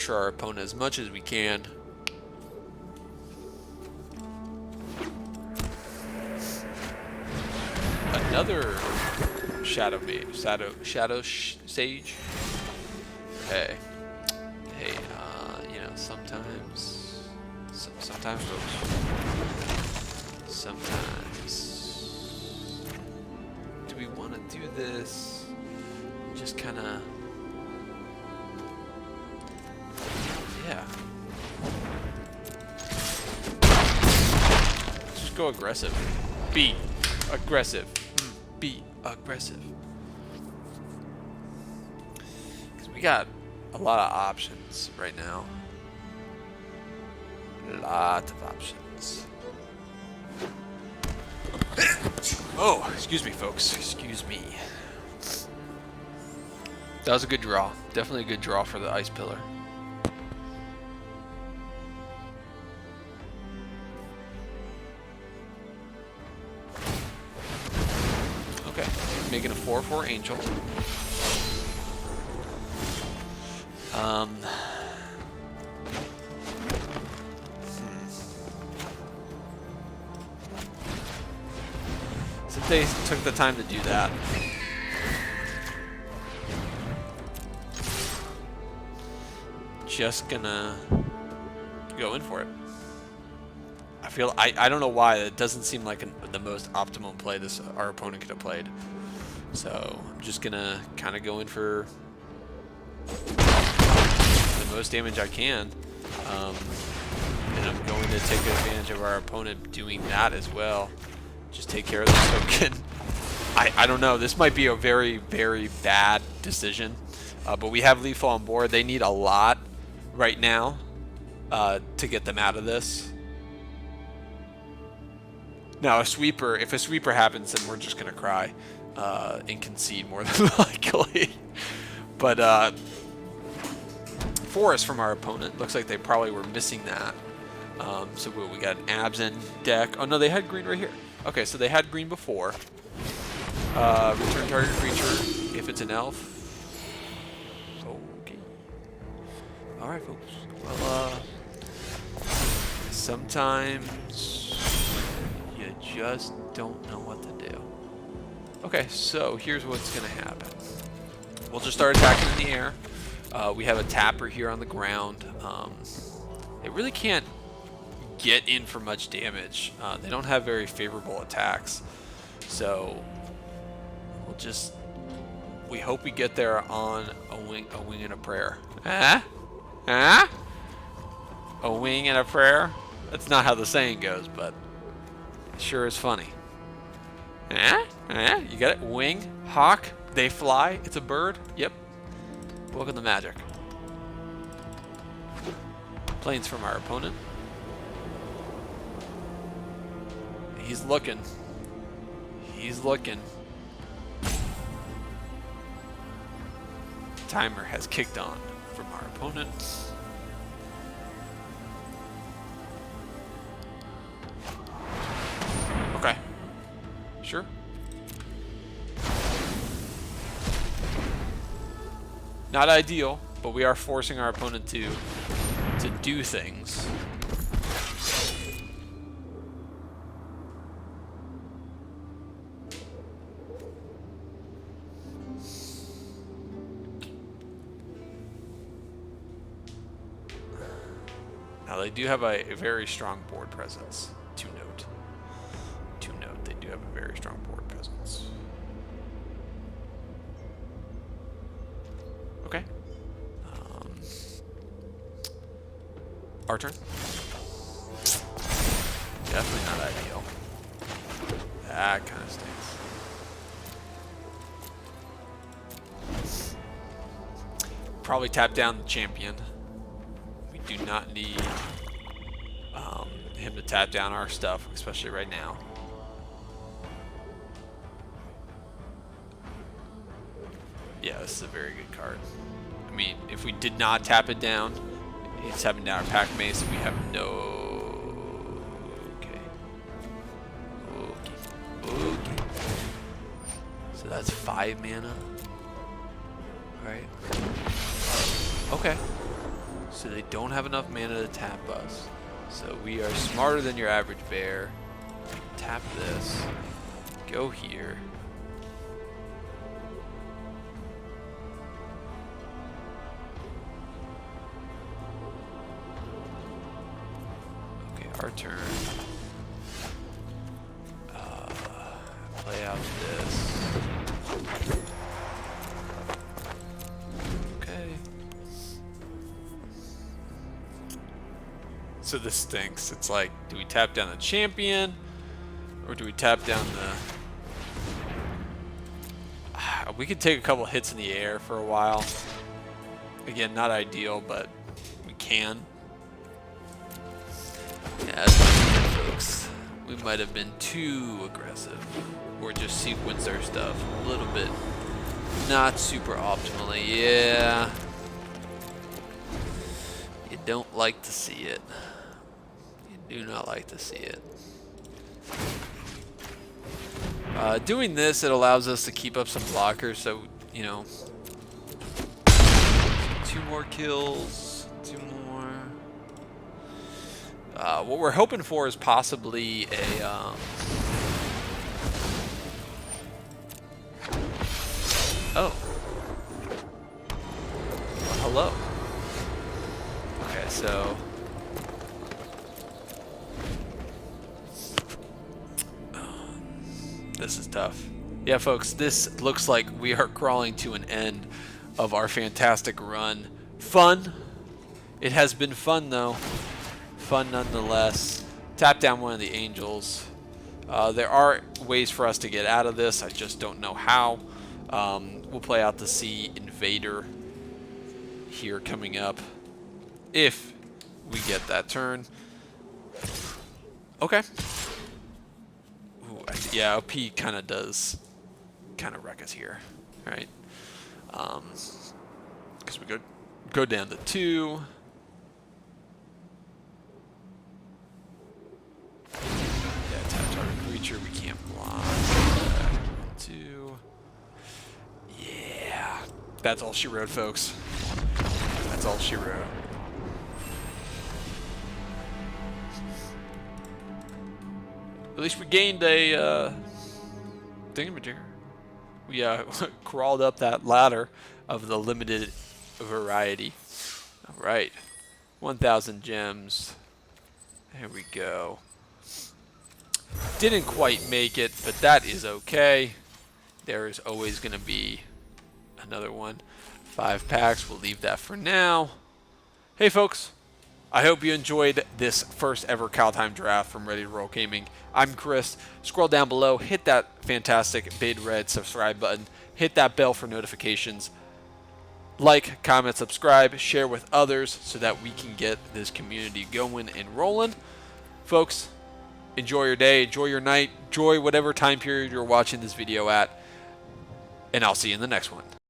our opponent as much as we can. Another shadow sage. Hey, you know, sometimes folks, do we want to do this? Just kind of, yeah. Let's just go aggressive. Be aggressive. Be aggressive. Because we got a lot of options right now. A lot of options. Oh, excuse me, folks. Excuse me. That was a good draw. Definitely a good draw for the ice pillar. Okay, making a 4/4 angel. Since they took the time to do that, just gonna go in for it. I don't know why it doesn't seem like the most optimum play our opponent could have played. So I'm just gonna kind of go in for the most damage I can, and I'm going to take advantage of our opponent doing that as well. Just take care of the token. I don't know. This might be a very, very bad decision, but we have lethal on board. They need a lot right now to get them out of this. Now, if a sweeper happens, then we're just gonna cry and concede more than likely. But forest from our opponent looks like they probably were missing that. So we got an Absent deck. Oh no, they had green right here. Okay, so they had green before. Return target creature if it's an elf. Okay. All right, folks. Well, sometimes you just don't know what to do. Okay, so here's what's gonna happen. We'll just start attacking in the air. We have a tapper here on the ground. They really can't get in for much damage. They don't have very favorable attacks. So we hope we get there on a wing and a prayer. Huh? A wing and a prayer? That's not how the saying goes, but it sure is funny. You got it? Wing, hawk, they fly. It's a bird. Yep. Welcome to Magic. Planes from our opponent. He's looking. He's looking. Timer has kicked on from our opponent. Okay. Sure. Not ideal, but we are forcing our opponent to do things. Now they do have a very strong board presence. To note, they do have a very strong board presence. Okay. Our turn. Definitely not ideal. That kind of stinks. Probably tap down the champion. We do not need him to tap down our stuff, especially right now. Yeah, this is a very good card. I mean, if we did not tap it down, it's tapping down our pack mace. We have no. Okay. So that's 5 mana. Right? Okay. So they don't have enough mana to tap us. So we are smarter than your average bear. Tap this. Go here. Okay, our turn. Play out this. Okay. So this stinks. It's like, do we tap down the champion, or do we tap down the... We could take a couple hits in the air for a while. Again, not ideal, but we can. Yeah, that's what we did, folks. We might have been too aggressive, or just sequenced our stuff a little bit not super optimally. Yeah. You don't like to see it. You do not like to see it. Doing this, it allows us to keep up some blockers, so, you know, 2 more kills, 2 more. What we're hoping for is possibly a, oh. Well, hello. Okay, so. This is tough. Yeah, folks, this looks like we are crawling to an end of our fantastic run. Fun. It has been fun, though. Fun nonetheless. Tap down one of the angels. There are ways for us to get out of this. I just don't know how. We'll play out the Sea Invader here coming up if we get that turn. Okay. Ooh, yeah, OP kind of does wreck us here, right? Because we go down to 2. Yeah, tap target creature. We can't block. 2. Yeah, that's all she wrote, folks. That's all she wrote. At least we gained a thingamajigger. We crawled up that ladder of the limited variety. All right, 1,000 gems. There we go. Didn't quite make it, but that is okay. There is always going to be another one. 5 packs. We'll leave that for now. Hey, folks. I hope you enjoyed this first ever Kaldheim draft from Ready to Roll Gaming. I'm Chris. Scroll down below, hit that fantastic big red subscribe button, hit that bell for notifications. Like, comment, subscribe, share with others so that we can get this community going and rolling. Folks, enjoy your day, enjoy your night, enjoy whatever time period you're watching this video at, and I'll see you in the next one.